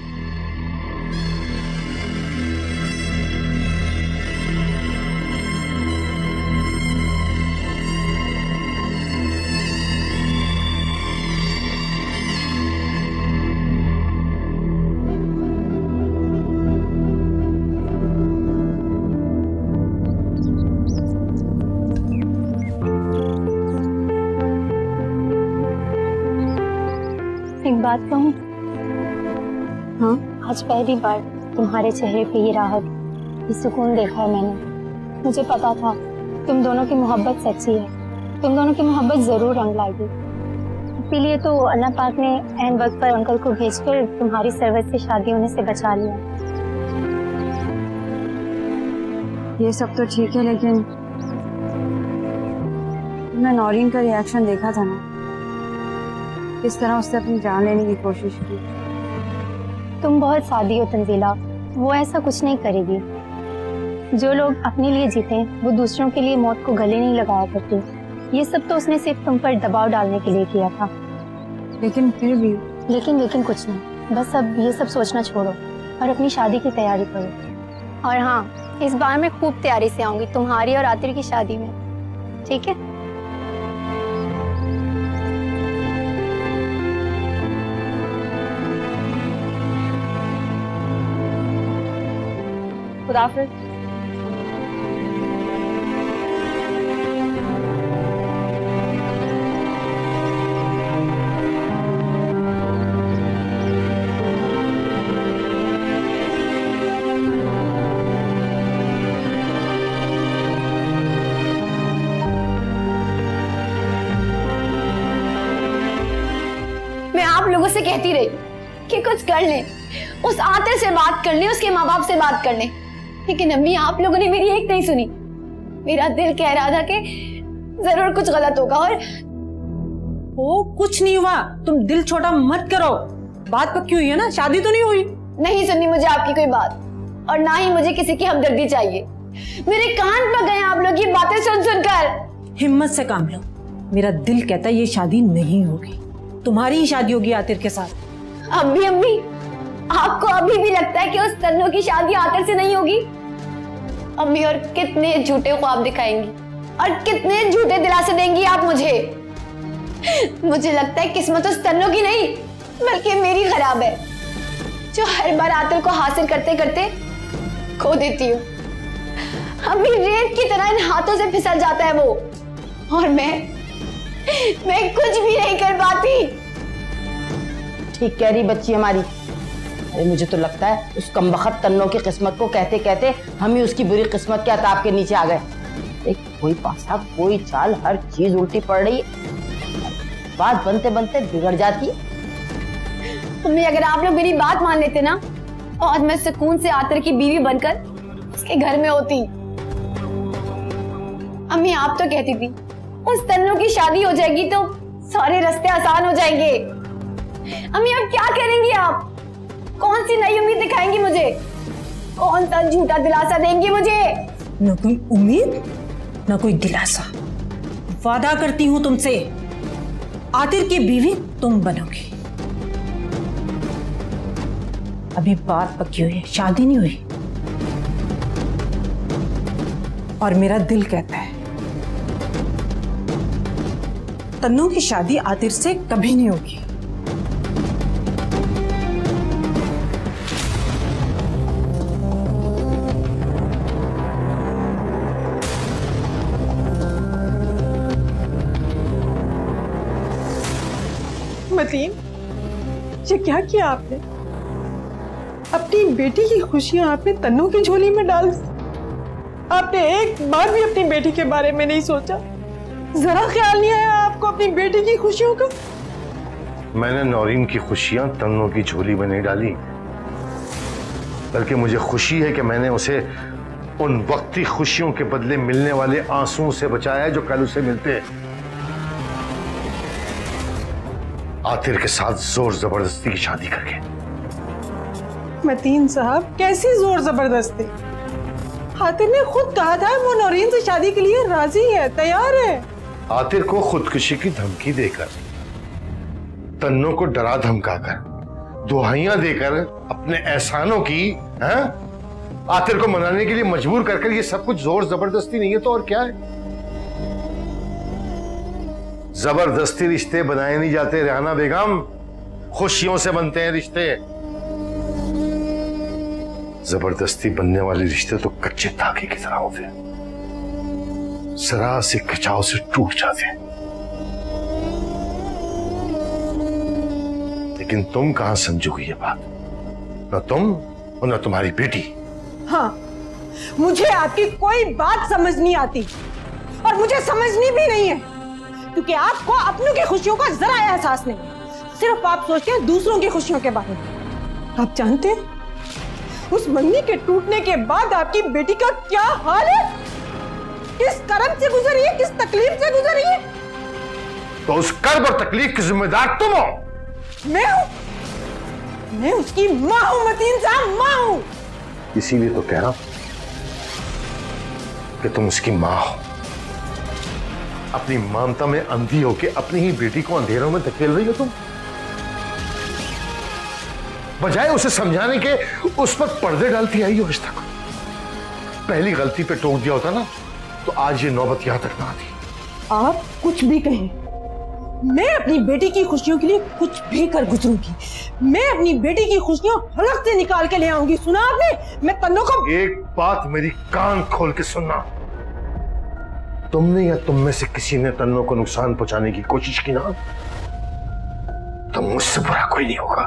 S1: एक बात कहूँ?
S10: हाँ?
S1: आज पहली बार तुम्हारे चेहरे पे ये राहत, ये सुकून देखा है मैंने। मुझे पता था तुम दोनों की मोहब्बत सच्ची है, तुम दोनों की मोहब्बत जरूर रंग लाएगी। इसीलिए तो अल्लाह पाक ने ऐन वक्त पर अंकल को भेजकर तुम्हारी सरवत से शादी होने से बचा लिया।
S2: ये सब तो ठीक है, लेकिन मैं नौरीन का रिएक्शन देखा था ना, किस तरह उसने अपनी जान लेने की कोशिश की।
S1: तुम बहुत सादी हो तंजीला, वो ऐसा कुछ नहीं करेगी। जो लोग अपने लिए जीते हैं वो दूसरों के लिए मौत को गले नहीं लगाया करते। ये सब तो उसने सिर्फ तुम पर दबाव डालने के लिए किया था।
S2: लेकिन फिर भी
S1: लेकिन कुछ नहीं, बस अब ये सब सोचना छोड़ो और अपनी शादी की तैयारी करो। और हाँ, इस बार मैं खूब तैयारी से आऊंगी तुम्हारी और आतिर की शादी में, ठीक है? खुदाफिज।
S14: मैं आप लोगों से कहती रही कि कुछ कर लें, उस आतिर से बात कर लें, उसके माँ बाप से बात कर लें, लेकिन अम्मी आप लोगों ने मेरी एक नहीं सुनी। मेरा दिल कह रहा था कि जरूर कुछ गलत होगा और
S3: वो कुछ नहीं हुआ। तुम दिल छोटा मत करो, बात पक्की हुई है ना, शादी तो नहीं हुई।
S14: नहीं सुननी मुझे आपकी कोई बात, और ना ही मुझे किसी की हमदर्दी चाहिए। मेरे कान पक गए आप लोग ये बातें सुन सुनकर।
S3: हिम्मत से काम लो, मेरा दिल कहता है ये शादी नहीं होगी, तुम्हारी ही शादी होगी आतिर के साथ।
S14: अम्मी आपको अभी भी लगता है कि उस तन्नू की शादी आतिर से नहीं होगी? अम्मी, और कितने झूठे ख्वाब दिखाएंगी और कितने झूठे दिलासे देंगी आप मुझे? मुझे लगता है किस्मत उस तन्नू की नहीं बल्कि मेरी खराब है, जो हर बार आतिर को हासिल करते करते खो देती हूँ। अम्मी, रेत की तरह इन हाथों से फिसल जाता है वो, और मैं कुछ भी नहीं कर पाती।
S6: ठीक कह रही बच्ची हमारी। अरे मुझे तो लगता है उस कमबख्त तन्नों की किस्मत को कहते कहते हम ही उसकी बुरी किस्मत के अताब के नीचे आ गए। एक कोई पासा कोई चाल, हर चीज उल्टी पड़ रही है, बात बनते बनते बिगड़ जाती है।
S14: मम्मी, अगर आप लोग मेरी बात मान लेते ना और मैं सुकून से आतिर की बीवी बनकर उसके घर में होती। अम्मी आप तो कहती थी उस तन्नू की शादी हो जाएगी तो सारे रास्ते आसान हो जाएंगे। अम्मी अब क्या करेंगी आप? कौन सी नई उम्मीद दिखाएंगी मुझे? कौन सा झूठा दिलासा देंगी मुझे?
S3: न कोई उम्मीद न कोई दिलासा। वादा करती हूं तुमसे, आतिर की बीवी तुम बनोगी। अभी बात पक्की हुई है, शादी नहीं हुई। और मेरा दिल कहता है तन्नू की शादी आतिर से कभी नहीं होगी।
S15: मतीन, ये क्या किया आपने? अपनी बेटी की खुशियां आपने तन्नू की झोली में डाल दी। आपने एक बार भी अपनी बेटी के बारे में नहीं सोचा। जरा ख्याल नहीं आया आपको अपनी बेटी की खुशियों का?
S11: मैंने नौरीन की खुशियां तन्नू की झोली में नहीं डाली, बल्कि मुझे खुशी है कि मैंने उसे उन वक्ती खुशियों के बदले मिलने वाले आंसुओं से बचाया जो कल उसे मिलते हैं। आतिर के साथ जोर जबरदस्ती की शादी करके।
S15: मतीन साहब, कैसी जोर जबरदस्ती? आतिर ने खुद कहा था वो नौरीन से शादी के लिए राजी है, तैयार है।
S11: आतिर को खुदकुशी की धमकी देकर, तन्नू को डरा धमकाकर, दुहाइयां देकर, अपने एहसानों की आतिर को मनाने के लिए मजबूर करके, ये सब कुछ जोर जबरदस्ती नहीं है तो और क्या है? जबरदस्ती रिश्ते बनाए नहीं जाते रेहाना बेगम, खुशियों से बनते हैं रिश्ते। जबरदस्ती बनने वाले रिश्ते तो कच्चे धागे की तरह होते हैं, जरा से खिंचाव से टूट जाते हैं। लेकिन तुम कहां समझोगी ये बात? न तुम और न तुम्हारी बेटी।
S15: हाँ, मुझे आपकी कोई बात समझ नहीं आती और मुझे समझनी भी नहीं है, क्योंकि आपको अपनों की खुशियों का जरा एहसास नहीं है। सिर्फ आप सोचते हैं दूसरों की खुशियों के बारे में। आप जानते हैं उस मंगनी के टूटने के बाद आपकी बेटी का क्या हाल है? किस कर्म से गुजरी है, किस तकलीफ से गुजरी है?
S11: तो उस कर्ब और तकलीफ की जिम्मेदार तुम हो।
S15: मैं हूं, मैं उसकी मां हूं मतीन साहब, मां हूं।
S11: इसीलिए तो कह रहा हूं कि तुम उसकी मां हो। अपनी ममता में अंधी होके अपनी ही बेटी को अंधेरों में धकेल रही हो तुम, बजाय उसे समझाने के उस पर पर्दे डालती आई हो आज तक। पहली गलती पे टोक दिया होता ना तो आज ये नौबत यहां तक ना आती।
S15: आप कुछ भी कहें, मैं अपनी बेटी की खुशियों के लिए कुछ भी कर गुजरूंगी। मैं अपनी बेटी की खुशियां हलक से निकाल के ले आऊंगी। सुना आपने? मैं तन्नू को
S11: एक बात मेरी कान खोल के सुनना, तुमने या तुम में से किसी ने तन्नू को नुकसान पहुंचाने की कोशिश की ना तो मुझसे बुरा कोई नहीं होगा।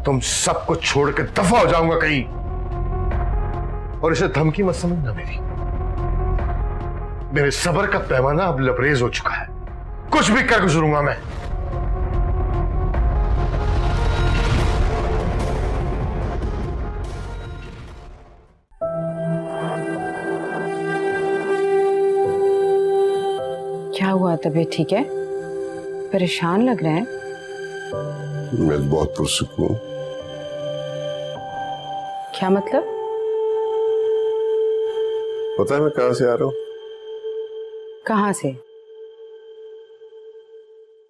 S11: तुम सबको छोड़ के दफा हो जाऊंगा कहीं, और इसे धमकी मत समझना मेरी। मेरे सब्र का पैमाना अब लबरेज हो चुका है, कुछ भी कर गुजरूंगा मैं।
S2: क्या हुआ? तबीयत ठीक है? परेशान लग रहे हैं।
S4: मैं बहुत पुरसुकून हूं।
S2: क्या मतलब?
S4: पता है मैं कहां से आ रहा हूं?
S2: कहां से?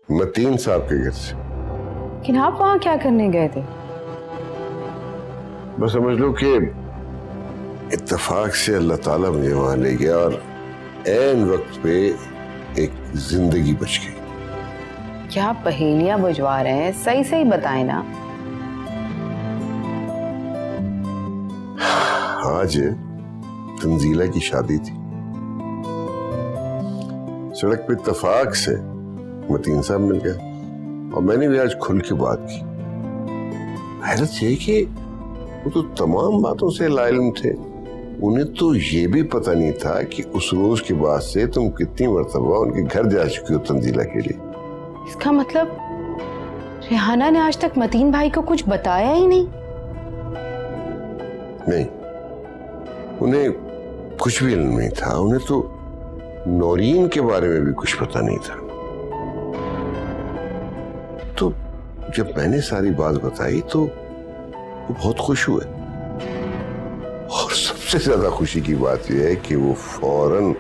S4: मतीन साहब के घर से।
S2: लेकिन आप वहां क्या करने गए थे?
S4: बस समझ लो कि इत्तेफाक से अल्लाह ताला मुझे वहां ले गया और ऐन वक्त पे एक जिंदगी बच गई।
S2: क्या पहेलियां बुझवा रहे हैं? सही सही बताएं ना।
S4: आज तंजीला की शादी थी। सड़क पे इत्तेफाक से मतीन साहब मिल गए और मैंने भी आज खुल के बात की। हैरत यह कि वो तो तमाम बातों से लाइल्म थे। उन्हें तो ये भी पता नहीं था कि उस रोज के बाद से तुम कितनी मर्तबा उनके घर जा चुकी हो तंजीला के लिए।
S2: इसका मतलब
S12: रेहाना ने आज तक मतीन भाई को कुछ बताया ही नहीं।
S4: नहीं, उन्हें कुछ भी इल्म नहीं था। उन्हें तो नौरीन के बारे में भी कुछ पता नहीं था। तो जब मैंने सारी बात बताई तो वो बहुत खुश हुए, और सबसे ज्यादा खुशी की बात यह है कि वो फौरन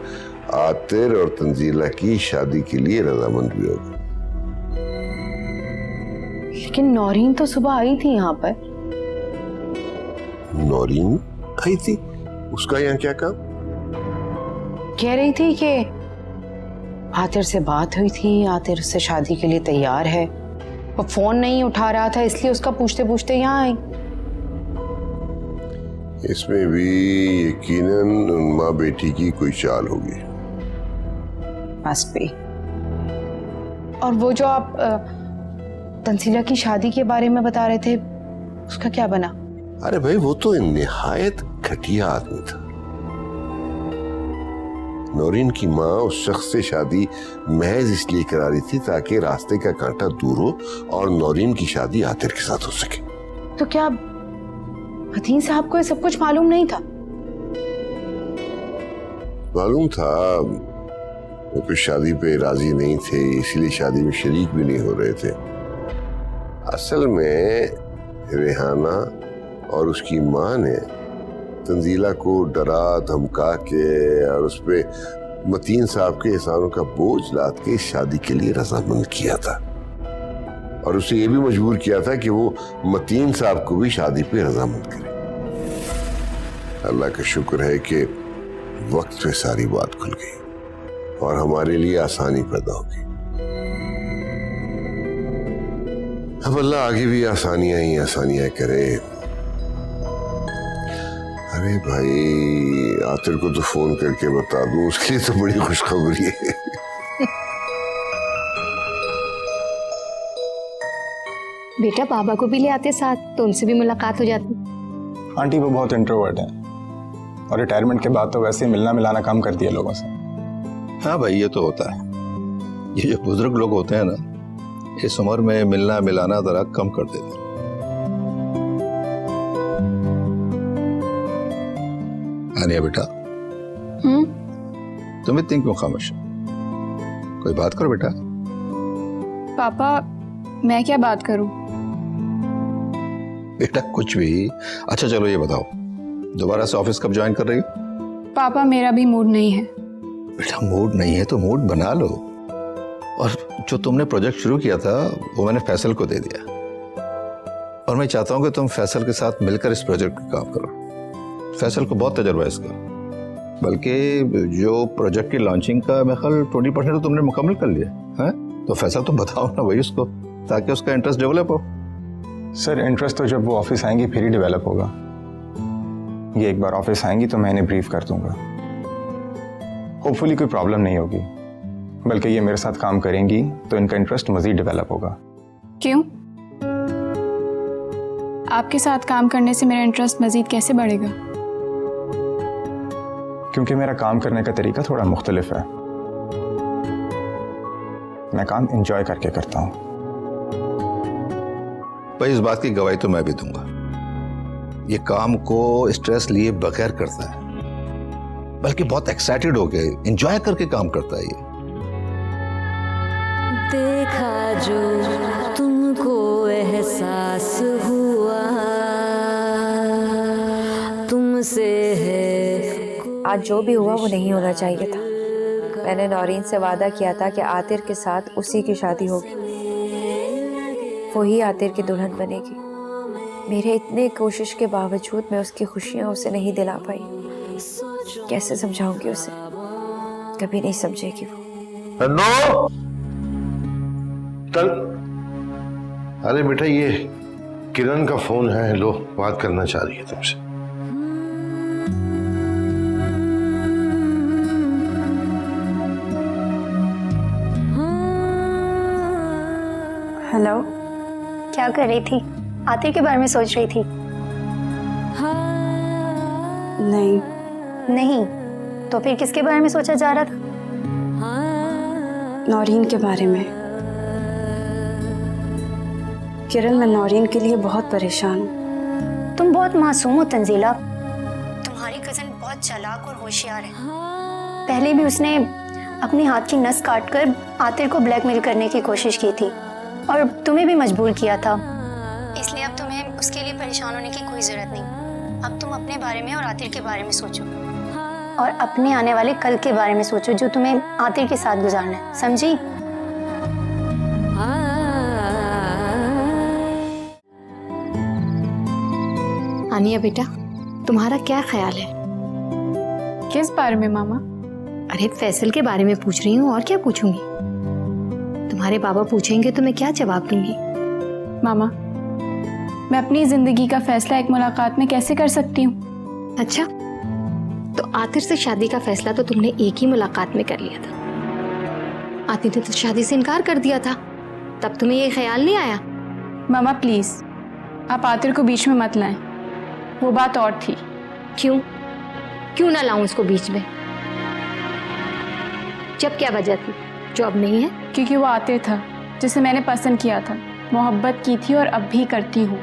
S4: आतिर और तंजीला की शादी के लिए रजामंद भी हो गए।
S12: लेकिन नौरीन तो सुबह आई थी यहाँ पर।
S4: नौरीन आई थी? उसका यहाँ क्या काम?
S12: कह रही थी कि आतिर से बात हुई थी, आतिर उससे शादी के लिए तैयार है। वो फोन नहीं उठा रहा था, इसलिए उसका पूछते पूछते यहाँ आई।
S4: इसमें भी यकीनन माँ बेटी की कोई चाल होगी।
S12: Must be. और वो जो आप तंजीला की शादी के बारे में बता रहे थे, उसका क्या बना?
S4: अरे भाई, वो तो निहायत घटिया आदमी था। नौरीन की माँ उस शख्स से शादी महज इसलिए करा रही थी ताकि रास्ते का कांटा दूर हो और नौरीन की शादी आतिर के साथ हो सके।
S12: तो क्या मतीन साहब को ये सब कुछ मालूम नहीं था?
S4: मालूम था, वो कुछ शादी पे राजी नहीं थे, इसलिए शादी में शरीक भी नहीं हो रहे थे। असल में रेहाना और उसकी माँ ने तंजीला को डरा धमका के और उस पे मतीन साहब के एहसानों का बोझ लाद के शादी के लिए रजामंद किया था, और उसे ये भी मजबूर किया था कि वो मतीन साहब को भी शादी पे रजामंद करे। अल्लाह का शुक्र है कि वक्त पे सारी बात खुल गई और हमारे लिए आसानी पैदा होगी। अब अल्लाह आगे भी आसानियां ही आसानियां करे। अरे भाई, आतिर को तो फोन करके बता दूं, उसके लिए तो बड़ी खुशखबरी है।
S1: बेटा, बाबा को भी ले आते साथ, तो उनसे भी मुलाकात हो जाती।
S5: आंटी वो बहुत इंट्रोवर्ट है, और रिटायरमेंट के बाद तो वैसे ही मिलना मिलाना कम कर दिया लोगों से।
S9: हाँ भाई, ये तो होता है। ये जो बुजुर्ग लोग होते हैं ना, इस उम्र में मिलना मिलाना जरा कम कर देते हैं। आनिया बेटा, तुम इतनी क्यों खामोश हो? कोई बात करो बेटा।
S10: पापा, मैं क्या बात करूं?
S9: बेटा कुछ भी। अच्छा चलो ये बताओ, दोबारा से ऑफिस कब ज्वाइन कर रही हो?
S10: पापा, मेरा भी मूड नहीं है।
S9: बेटा मूड नहीं है तो मूड बना लो। और जो तुमने प्रोजेक्ट शुरू किया था वो मैंने फैसल को दे दिया, और मैं चाहता हूं कि तुम फैसल के साथ मिलकर इस प्रोजेक्ट पर काम करो। फैसल को बहुत तजुर्बा है इसका, बल्कि जो प्रोजेक्ट की लॉन्चिंग का मैं ख्याल 20% तो तुमने मुकम्मल कर लिया है। तो फैसल तुम बताओ ना वही उसको, ताकि उसका इंटरेस्ट डेवलप हो।
S5: सर इंटरेस्ट तो जब वो ऑफिस आएंगी फिर ही डेवलप होगा। ये एक बार ऑफिस आएंगी तो मैं इन्हें ब्रीफ कर दूंगा। होपफुली कोई प्रॉब्लम नहीं होगी, बल्कि ये मेरे साथ काम करेंगी तो इनका इंटरेस्ट मजीद डेवलप होगा।
S10: क्यों? आपके साथ काम करने से मेरा इंटरेस्ट मजीद कैसे बढ़ेगा?
S5: क्योंकि मेरा काम करने का तरीका थोड़ा मुख्तलिफ है। मैं काम एंजॉय करके करता हूं।
S9: भाई इस बात की गवाही तो मैं भी दूंगा, ये काम को स्ट्रेस लिए बगैर करता है, बल्कि बहुत एक्साइटेड होके एंजॉय करके काम करता है ये।
S13: देखा जो तुमको एहसास हुआ तुमसे है।
S2: आज जो भी हुआ वो नहीं होना चाहिए था। मैंने नौरीन से वादा किया था कि आतिर के साथ उसी की शादी होगी, वही आतिर की दुल्हन बनेगी। मेरे इतने कोशिश के बावजूद मैं उसकी खुशियां उसे नहीं दिला पाई। कैसे समझाऊंगी उसे? कभी नहीं समझेगी वो।
S11: अरे बेटा, ये किरण का फोन है। लो, बात करना चाह रही है तुमसे।
S1: हेलो, क्या कर रही थी? आतिर के बारे में सोच रही थी? नहीं, तो फिर किसके बारे में सोचा जा रहा था?
S10: नौरीन के बारे में। किरण, मैं नौरीन के लिए बहुत परेशान हूँ।
S1: तुम बहुत मासूम हो तंजीला। तुम्हारी कजन बहुत चालाक और होशियार है। पहले भी उसने अपने हाथ की नस काटकर आतिर को ब्लैकमेल करने की कोशिश की थी और तुम्हें भी मजबूर किया था। इसलिए अब तुम्हें उसके लिए परेशान होने की कोई जरूरत नहीं। अब तुम अपने बारे में और आतिर के बारे में सोचो और अपने आने वाले कल के बारे में सोचो जो तुम्हें आतिर के साथ गुजारना है, समझी? आनिया बेटा, तुम्हारा क्या ख्याल है?
S10: किस बारे में मामा?
S1: अरे फैसल के बारे में पूछ रही हूँ, और क्या पूछूंगी? तुम्हारे बाबा पूछेंगे तो मैं क्या जवाब दूंगी?
S10: मामा, मैं अपनी जिंदगी का फैसला एक मुलाकात में कैसे कर सकती हूँ?
S1: अच्छा, तो आतिर से शादी का फैसला तो तुमने एक ही मुलाकात में कर लिया था। आतिर ने तो शादी से इनकार कर दिया था, तब तुम्हें ये ख्याल नहीं आया?
S10: मामा प्लीज, आप आतिर को बीच में मत लाएं। वो बात और थी।
S1: क्यों? क्यों ना लाऊं उसको बीच में? जब क्या वजह थी जो अब नहीं है?
S10: क्योंकि वो आतिर था जिसे मैंने पसंद किया था, मोहब्बत की थी और अब भी करती हूँ।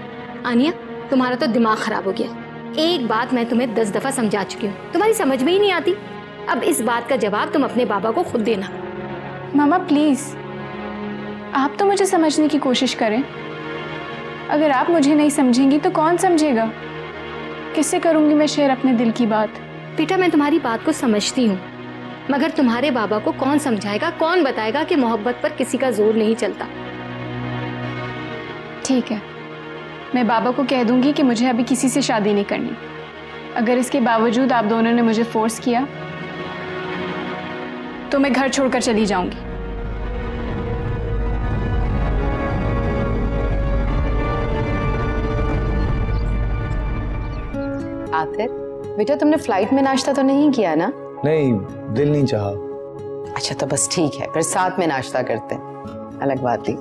S1: आनिया, तुम्हारा तो दिमाग खराब हो गया। एक बात मैं तुम्हें 10 दफा समझा चुकी हूँ, तुम्हारी समझ में ही नहीं आती। अब इस बात का जवाब तुम अपने बाबा को खुद देना।
S10: मामा प्लीज, आप तो मुझे समझने की कोशिश करें। अगर आप मुझे नहीं समझेंगी तो कौन समझेगा? किससे करूंगी मैं शेयर अपने दिल की बात?
S1: बेटा, मैं तुम्हारी बात को समझती हूँ, मगर तुम्हारे बाबा को कौन समझाएगा, कौन बताएगा कि मोहब्बत पर किसी का जोर नहीं चलता?
S10: ठीक है, मैं बाबा को कह दूंगी कि मुझे अभी किसी से शादी नहीं करनी। अगर इसके बावजूद आप दोनों ने मुझे फोर्स किया तो मैं घर छोड़कर चली जाऊंगी।
S12: आतिर, बेटा तुमने फ्लाइट में नाश्ता तो नहीं किया ना?
S5: नहीं, दिल नहीं चाहा।
S12: अच्छा तो बस ठीक है, फिर साथ में नाश्ता करते हैं, अलग बात ही।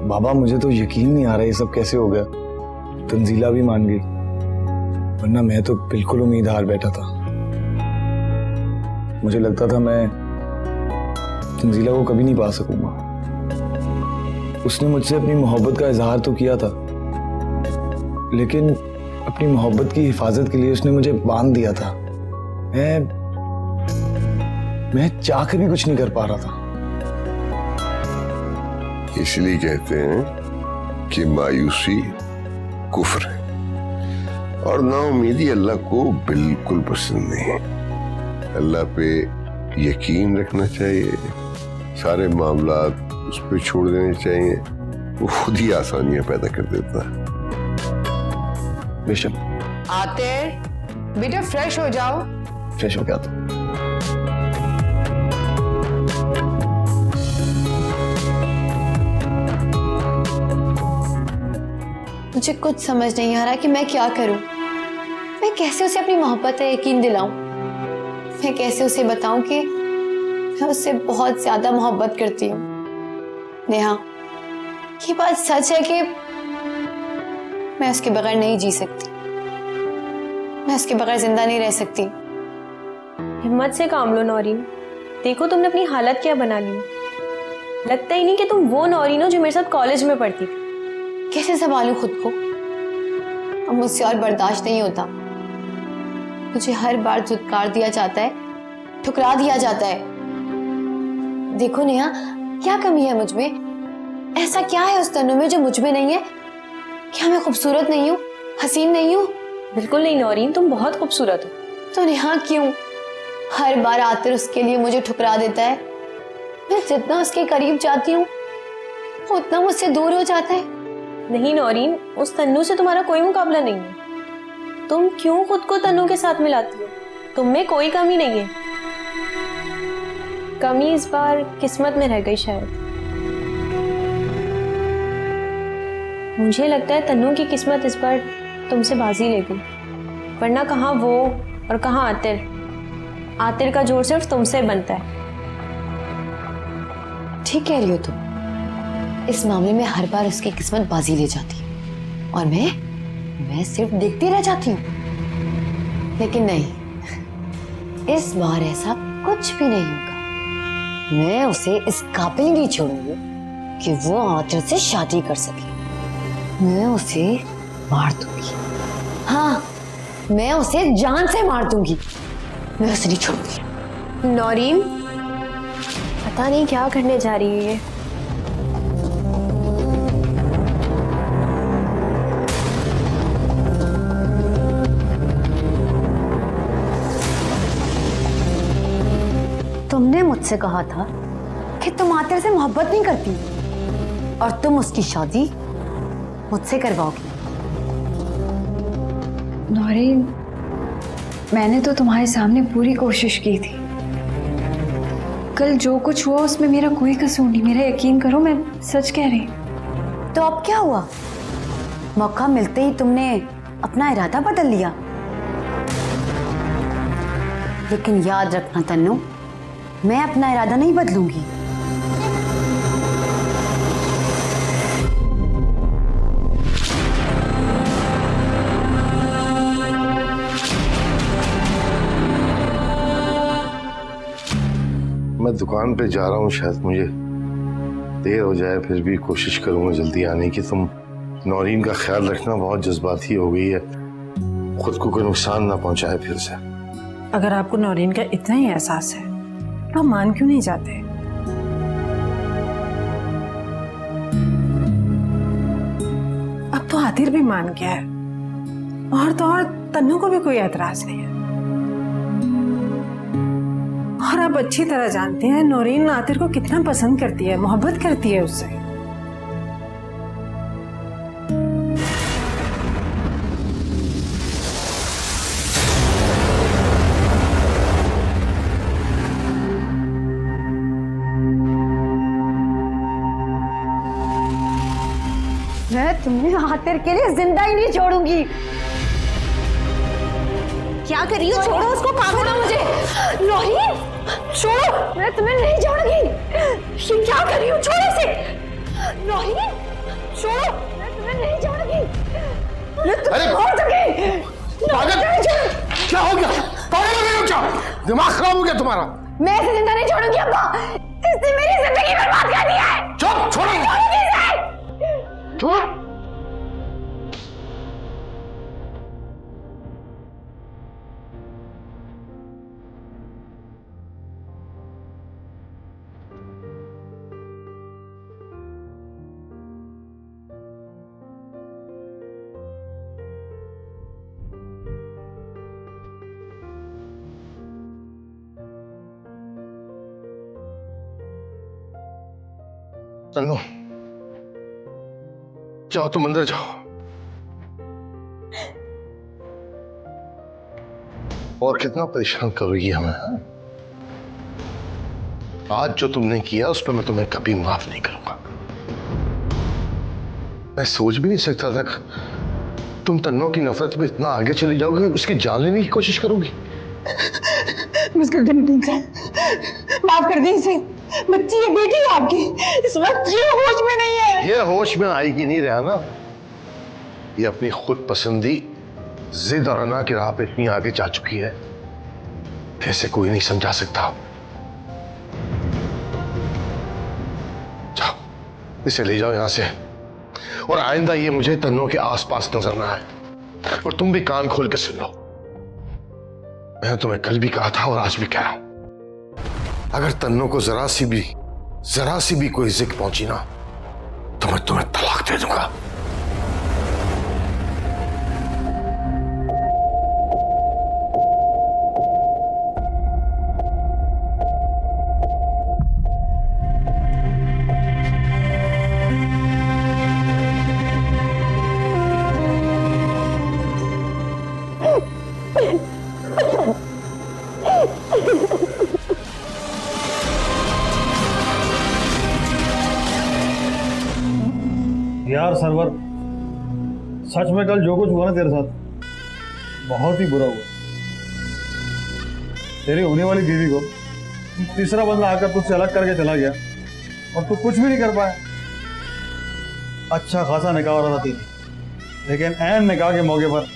S5: बाबा, मुझे तो यकीन नहीं आ रहा ये सब कैसे हो गया। तंजीला भी मान गई, वरना मैं तो बिल्कुल उम्मीद हार बैठा था। मुझे लगता था मैं तंजीला को कभी नहीं पा सकूंगा। उसने मुझसे अपनी मोहब्बत का इजहार तो किया था, लेकिन अपनी मोहब्बत की हिफाजत के लिए उसने मुझे बांध दिया था। मैं चाहकर भी कुछ नहीं कर पा रहा था।
S4: इसलिए कहते हैं कि मायूसी कुफ्र है और नाउमीदी अल्लाह को बिल्कुल पसंद नहीं है। अल्लाह पे यकीन रखना चाहिए, सारे मामलात उस पे छोड़ देने चाहिए, वो खुद ही आसानियां पैदा कर देता है।
S5: बेशक।
S12: आतिर, बेटा फ्रेश हो जाओ।
S5: फ्रेश हो गया तो
S14: मुझे कुछ समझ नहीं आ रहा कि मैं क्या करूं। मैं कैसे उसे अपनी मोहब्बत का यकीन दिलाऊं? मैं कैसे उसे बताऊं कि मैं उससे बहुत ज्यादा मोहब्बत करती हूँ? नेहा, ये बात सच है कि मैं उसके बगैर नहीं जी सकती, मैं उसके बगैर जिंदा नहीं रह सकती।
S16: हिम्मत से काम लो नौरीन, देखो तुमने अपनी हालत क्या बना ली। लगता ही नहीं कि तुम वो नौरीन हो जो मेरे साथ कॉलेज में पढ़ती थी।
S14: कैसे संभालूं खुद को? अब मुझसे और बर्दाश्त नहीं होता। मुझे हर बार धुतकार दिया जाता है, ठुकरा दिया जाता है। देखो नेहा, क्या कमी है मुझ में? ऐसा क्या है उस तन्नू में जो मुझ में नहीं है? क्या मैं खूबसूरत नहीं हूँ, हसीन नहीं हूँ?
S16: बिल्कुल नहीं नौरीन, तुम बहुत खूबसूरत हो।
S14: तो नेहा क्यों हर बार आकर उसके लिए मुझे ठुकरा देता है? मैं जितना उसके करीब जाती हूँ उतना मुझसे दूर हो जाता है।
S16: नहीं नौरीन, उस तन्नू से तुम्हारा कोई मुकाबला नहीं है। तुम क्यों खुद को तन्नू के साथ मिलाती हो? तुम में कोई कमी नहीं है। कमी इस बार किस्मत में रह गई शायद। मुझे लगता है तन्नू की किस्मत इस बार तुमसे बाजी ले गई, वरना कहाँ वो और कहाँ आतिर। आतिर का जोर सिर्फ तुमसे बनता है।
S14: ठीक कह रही हो तुम। इस मामले में हर बार उसकी किस्मत बाजी ले जाती है और मैं सिर्फ देखती रह जाती हूँ। लेकिन नहीं, इस बार ऐसा कुछ भी नहीं होगा। मैं उसे इस काबिल नहीं छोड़ूंगी कि वो आतिर से शादी कर सके। मैं उसे मार दूंगी। हाँ, मैं उसे जान से मार दूंगी। मैं उसे नहीं छोड़ूंगी।
S16: नौरीन, पता नहीं क्या करने जा रही है ये।
S14: तुमने मुझसे कहा था कि तुम आतिर से मोहब्बत नहीं करती और तुम उसकी शादी मुझसे करवाओगी।
S2: नौरीन, मैंने तो तुम्हारे सामने पूरी कोशिश की थी। कल जो कुछ हुआ उसमें मेरा कोई कसूर नहीं, मेरा यकीन करो, मैं सच कह रही हूँ।
S14: तो अब क्या हुआ? मौका मिलते ही तुमने अपना इरादा बदल लिया। लेकिन याद रखना तन्नू, मैं अपना इरादा नहीं बदलूंगी।
S11: मैं दुकान पे जा रहा हूँ, शायद मुझे देर हो जाए, फिर भी कोशिश करूंगा जल्दी आने की। तुम नौरीन का ख्याल रखना, बहुत जज्बाती हो गई है, खुद को कोई नुकसान ना पहुंचाए फिर से।
S3: अगर आपको नौरीन का इतना ही एहसास है तो मान क्यों नहीं जाते? अब तो आतिर भी मान गया है, और तो और तन्नू को भी कोई एतराज नहीं है। और आप अच्छी तरह जानते हैं नौरीन आतिर को कितना पसंद करती है, मोहब्बत करती है उससे।
S14: मैं तुम्हें आतिर के लिए जिंदा ही नहीं छोड़ूंगी। क्या कर रही हो? छोड़ो उसको, पागल ना मुझे। नौरीन, छोड़ो, मैं तुम्हें नहीं छोड़ूंगी। ये क्या कर रही हो? छोड़ो इसे। नौरीन, छोड़ो, मैं तुम्हें नहीं छोड़ूंगी। मैं तुम्हें छोड़ दूंगी।
S11: पागल, क्या हो गया? पागल हो गए हो क्या? दिमाग खराब हो गया तुम्हारा?
S14: मैं इसे जिंदा नहीं छोड़ूंगी अब्बा। इसने मेरी जिंदगी बर्बाद कर दी है।
S11: चुप, छोड़ो।
S14: छोड़ूंगी इसे।
S11: छोड़। तन्नू, जाओ, तुम अंदर जाओ। और कितना परेशान करोगी हमें? आज जो तुमने किया उस पर मैं तुम्हें कभी माफ नहीं करूंगा। मैं सोच भी नहीं सकता था तुम तन्नू की नफरत में इतना आगे चली जाओगे, उसकी जान लेने की कोशिश करोगी।
S15: मुझको माफ कर दी इसे। बच्ची है, बेटी है आपकी, इस वक्त ये होश में नहीं है।
S11: ये होश में आएगी नहीं रहा ना, ये अपनी खुद पसंदी जिद और अना की राह पे इतनी आगे जा चुकी है, ऐसे कोई नहीं समझा सकता। जाओ, इसे ले जाओ यहां से, और आइंदा ये मुझे तन्नू के आसपास नजर ना आए। और तुम भी कान खोल के सुन लो, मैंने तुम्हें कल भी कहा था और आज भी कह रहा हूं, अगर तन्नू को जरा सी भी कोई जिक्र पहुंची ना, तो मैं तुम्हें तलाक दे दूंगा।
S17: यार सरवर, सच में कल जो कुछ हुआ ना तेरे साथ, बहुत ही बुरा हुआ। तेरी होने वाली बीवी को तीसरा बंदा आकर तुझसे अलग करके चला गया और तू कुछ भी नहीं कर पाया। अच्छा खासा निकाह हो रहा था तेरी, लेकिन ऐन निकाह के मौके पर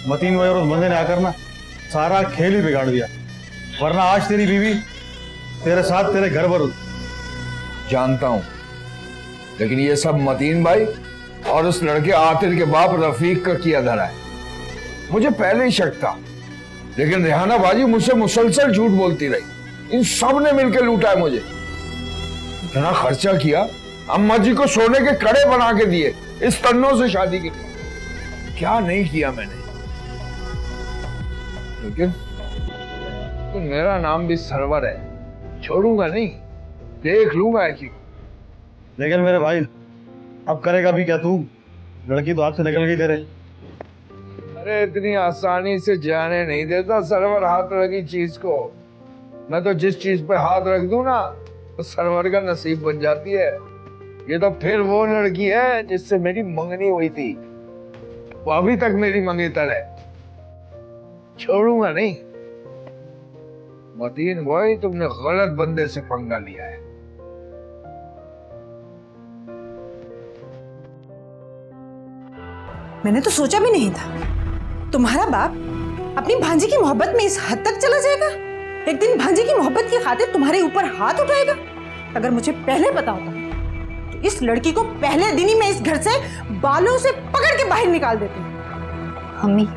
S17: मतीन भाई और उस बंदे ने आकर ना सारा खेल ही बिगाड़ दिया, वरना आज तेरी बीवी तेरे साथ तेरे घर पर होती।
S7: जानता हूं, लेकिन ये सब मतीन भाई और उस लड़के आतिर के बाप रफीक का किया धरा है। मुझे पहले ही शक था, लेकिन रेहाना बाजी मुझसे मुसलसल झूठ बोलती रही। इन सब ने मिलकर लूटा है मुझे। इतना खर्चा किया, अम्मा जी को सोने के कड़े बना के दिए इस तन्नों से शादी के लिए। क्या नहीं किया मैंने, लेकिन तो मेरा नाम भी सरवर है, छोड़ूंगा नहीं, देख लूंगा ऐसी।
S17: लेकिन मेरे भाई अब करेगा भी क्या तू? लड़की तो आपसे निकल गई तेरे।
S7: अरे इतनी आसानी से जाने नहीं देता सरवर हाथ लगी चीज को। मैं तो जिस चीज पे हाथ रख दूं ना, तो सरवर का नसीब बन जाती है। ये तो फिर वो लड़की है जिससे मेरी मंगनी हुई थी, वो अभी तक मेरी मंगेतर है, छोड़ूंगा नहीं। मतीन भाई, तुमने गलत बंदे से पंगा लिया है।
S15: मैंने तो सोचा भी नहीं था तुम्हारा बाप अपनी भांजी की मोहब्बत में इस हद तक चला जाएगा। एक दिन भांजी की मोहब्बत की खातिर तुम्हारे ऊपर हाथ उठाएगा। अगर मुझे पहले पता होता तो इस लड़की को पहले दिन ही मैं इस घर से बालों से पकड़ के बाहर निकाल देती।
S14: अम्मी,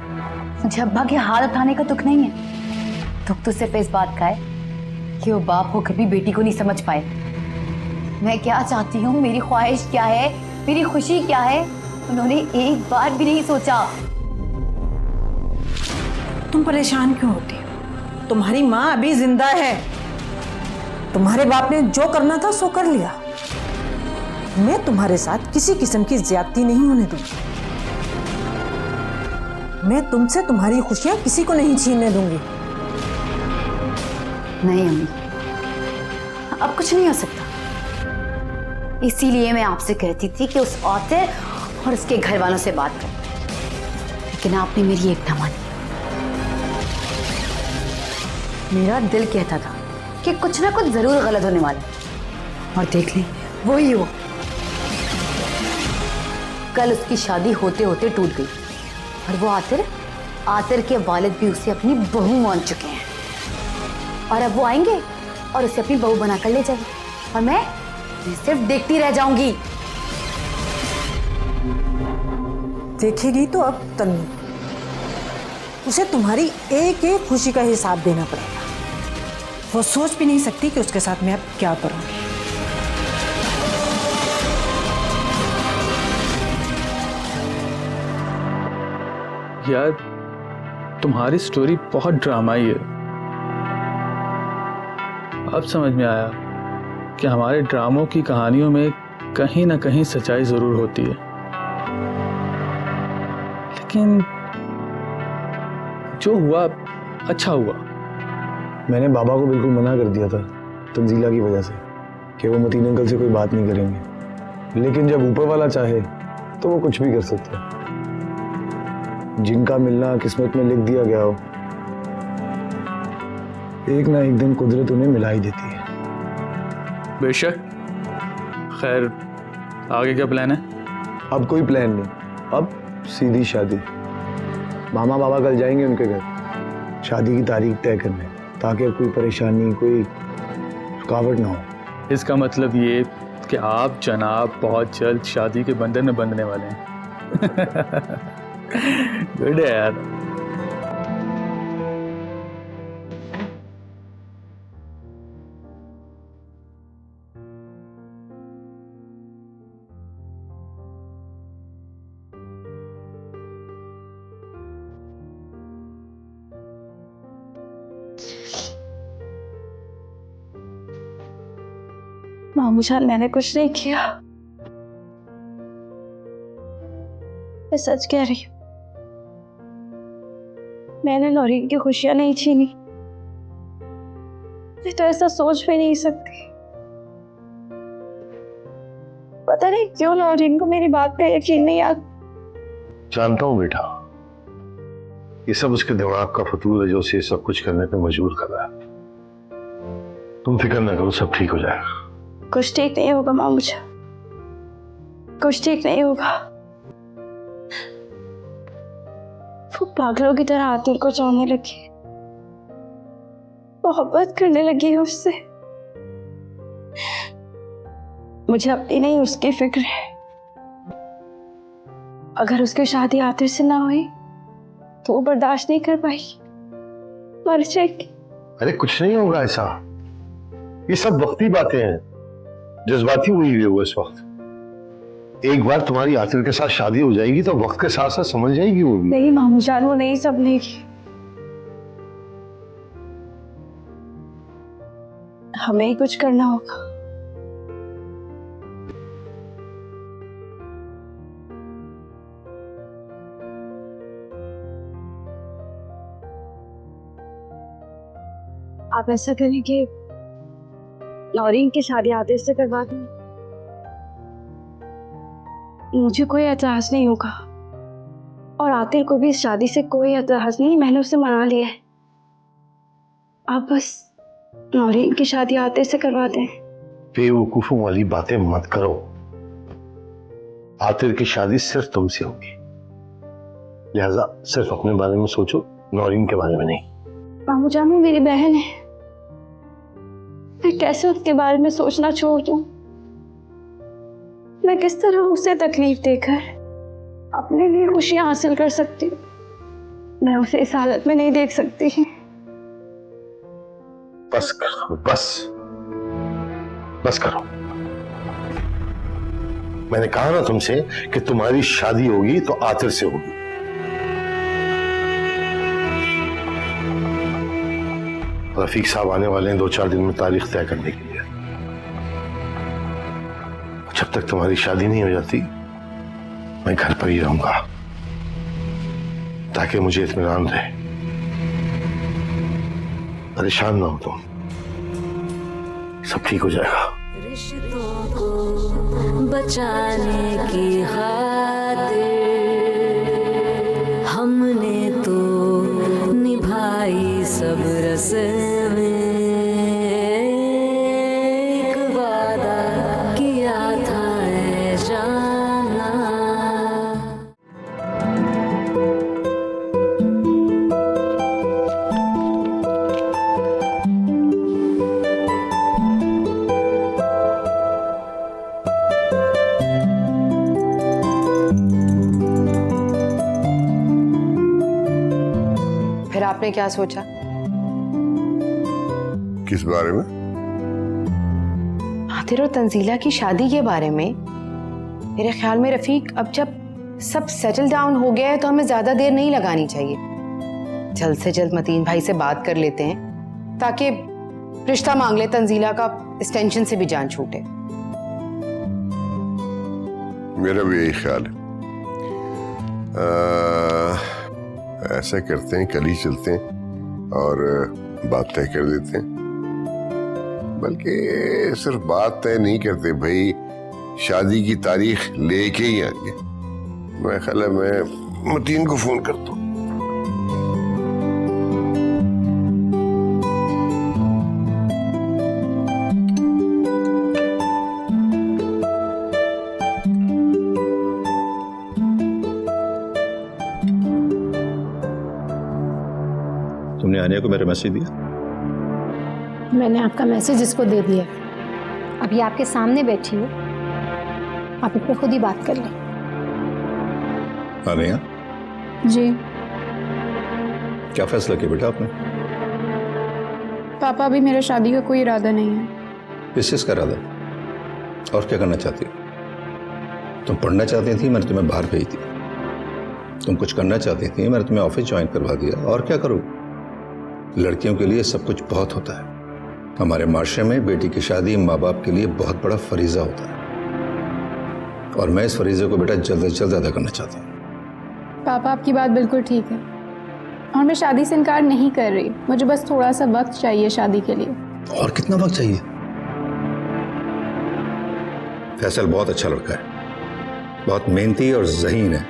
S14: मुझे अब्बा के हाथ उठाने का दुख नहीं है। दुख तो सिर्फ इस बात का है कि वो बाप होकर भी बेटी को नहीं समझ पाए। मैं क्या चाहती हूँ, मेरी ख्वाहिश क्या है, मेरी खुशी क्या है, उन्होंने एक बार भी नहीं सोचा।
S15: तुम परेशान क्यों होती हो? तुम्हारी माँ अभी जिंदा है। तुम्हारे बाप ने जो करना था सो कर लिया। मैं तुम्हारे साथ किसी किस्म की ज्यादती नहीं होने दूंगी। मैं तुमसे तुम्हारी खुशियां किसी को नहीं छीनने दूंगी।
S14: नहीं अम्मी, अब कुछ नहीं हो सकता। इसीलिए मैं आपसे कहती थी कि उस औरत और उसके घर वालों से बात करो, लेकिन आपने मेरी एक ना मानी। मेरा दिल कहता था कि कुछ ना कुछ जरूर गलत होने वाला, और देख ली वही हो। कल उसकी शादी होते होते टूट गई, और वो आतिर के वालिद भी उसे अपनी बहू मान चुके हैं, और अब वो आएंगे और उसे अपनी बहू बनाकर ले जाएंगे, और मैं सिर्फ देखती रह जाऊंगी।
S15: देखेगी तो अब तन्नू, उसे तुम्हारी एक एक खुशी का हिसाब देना पड़ेगा। वो सोच भी नहीं सकती कि उसके साथ मैं अब क्या करूंगी।
S18: यार, तुम्हारी स्टोरी बहुत ड्रामाई है। अब समझ में आया कि हमारे ड्रामों की कहानियों में कहीं ना कहीं सच्चाई जरूर होती है, लेकिन जो हुआ अच्छा हुआ।
S5: मैंने बाबा को बिल्कुल मना कर दिया था तंजीला की वजह से कि वो मतीन अंकल से कोई बात नहीं करेंगे, लेकिन जब ऊपर वाला चाहे तो वो कुछ भी कर सकता है। जिनका मिलना किस्मत में लिख दिया गया हो, एक ना एक दिन कुदरत उन्हें मिला ही देती है।
S18: बेशक। खैर, आगे क्या प्लान है?
S5: अब कोई प्लान नहीं, अब सीधी शादी। मामा बाबा कल जाएंगे उनके घर शादी की तारीख तय करने, ताकि कोई परेशानी, कोई रुकावट ना हो।
S18: इसका मतलब ये कि आप जनाब बहुत जल्द शादी के बंधन में बंधने वाले हैं। गुड है यार।
S10: मामू जान, मैंने कुछ नहीं किया। मैं सच कह रही हूँ, मैंने नौरीन की खुशियां नहीं छीनी। मैं तो ऐसा सोच भी नहीं सकती। पता नहीं क्यों नौरीन को मेरी बात पे यकीन नहीं आता।
S11: जानता हूं बेटा, ये सब उसके दिमाग का फतूर है जो उसे सब कुछ करने पे मजबूर कर रहा है। तुम फिक्र ना करो, सब ठीक हो जाएगा।
S10: कुछ ठीक नहीं होगा मामू जान, कुछ ठीक नहीं होगा।
S16: वो पागलों की तरह आतिर को चाहने लगी, मोहब्बत करने लगी है उससे। मुझे अपनी नहीं उसकी फिक्र है। अगर उसकी शादी आतिर से ना हुई तो वो बर्दाश्त नहीं कर पाई, मर जाएगी।
S11: अरे कुछ नहीं होगा ऐसा, ये सब वक्ती बातें हैं, जज्बाती हुई है वो इस वक्त। एक बार तुम्हारी आतिर के साथ शादी हो जाएगी तो वक्त के साथ साथ समझ जाएगी वो भी।
S16: नहीं मामू जान, वो नहीं संभलेगी। हमें ही कुछ करना होगा। आप ऐसा करें कि नौरीन की शादी आतिर से करवा दें। मुझे कोई एतराज नहीं होगा और आतिर को भी इस शादी से कोई एतराज नहीं, मैंने उसे मना लिया है। आप बस नौरीन की शादी आतिर से करवा दें।
S11: बेवकूफों वाली बातें मत करो। आतिर की शादी सिर्फ तुमसे होगी, लिहाजा सिर्फ अपने बारे में सोचो, नौरीन के बारे में नहीं।
S16: मामू जान, वो मेरी बहन है, मैं कैसे उसके बारे में सोचना छोड़ दूं? मैं किस तरह उसे तकलीफ देकर अपने लिए खुशियां हासिल कर सकती हूँ? मैं उसे इस हालत में नहीं देख सकती।
S11: बस करो, बस करो। मैंने कहा ना तुमसे कि तुम्हारी शादी होगी तो आतिर से होगी। रफीक साहब आने वाले हैं 2-4 दिन में तारीख तय करने के लिए। जब तक तुम्हारी शादी नहीं हो जाती मैं घर पर ही रहूंगा ताकि मुझे इत्मीनान रहे। परेशान ना हो तुम, सब ठीक हो जाएगा।
S13: रिश्तों को बचाने की खातिर हमने तो निभाई सब रस्में, एक वादा किया था ऐ जाना।
S12: फिर आपने क्या सोचा?
S4: किस बारे में?
S12: आतिर और तंजीला की शादी के बारे में। मेरे ख्याल में रफीक, अब जब सब सेटल डाउन हो गया है तो हमें ज्यादा देर नहीं लगानी चाहिए। जल्द से जल्द मतीन भाई से बात कर लेते हैं ताकि रिश्ता मांग ले तंजीला का, इस टेंशन से भी जान छूटे।
S4: मेरा भी यही ख्याल है। ऐसा करते हैं, कल ही चलते हैं और बात तय कर देते हैं। बल्कि सिर्फ बात तय नहीं करते भाई, शादी की तारीख लेके ही आएंगे। मैं ख्याल है मैं मतीन को फोन करता हूँ।
S9: तुमने आनिया को मेरा मैसेज दिया?
S1: मैंने आपका मैसेज इसको दे दिया। अभी आपके सामने बैठी हो, आप इस पर खुद ही बात कर लें।
S9: आनिया,
S10: जी
S9: क्या फैसला किया बेटा आपने?
S10: पापा, अभी मेरा शादी का कोई इरादा नहीं है।
S9: किस चीज का इरादा? और क्या करना चाहती हो? तुम पढ़ना चाहती थी, मैंने तुम्हें बाहर भेज दिया। तुम कुछ करना चाहती थी, मैंने तुम्हें ऑफिस ज्वाइन करवा दिया। और क्या करूं? लड़कियों के लिए सब कुछ बहुत होता है। हमारे माशरे में बेटी की शादी माँ बाप के लिए बहुत बड़ा फरीजा होता है और मैं इस फरीजे को बेटा जल्द से जल्द अदा करना चाहता हूँ।
S10: पापा, आपकी बात बिल्कुल ठीक है और मैं शादी से इनकार नहीं कर रही। मुझे बस थोड़ा सा वक्त चाहिए शादी के लिए।
S9: और कितना वक्त चाहिए? फैसल बहुत अच्छा लड़का है, बहुत मेहनती और ज़हीन है।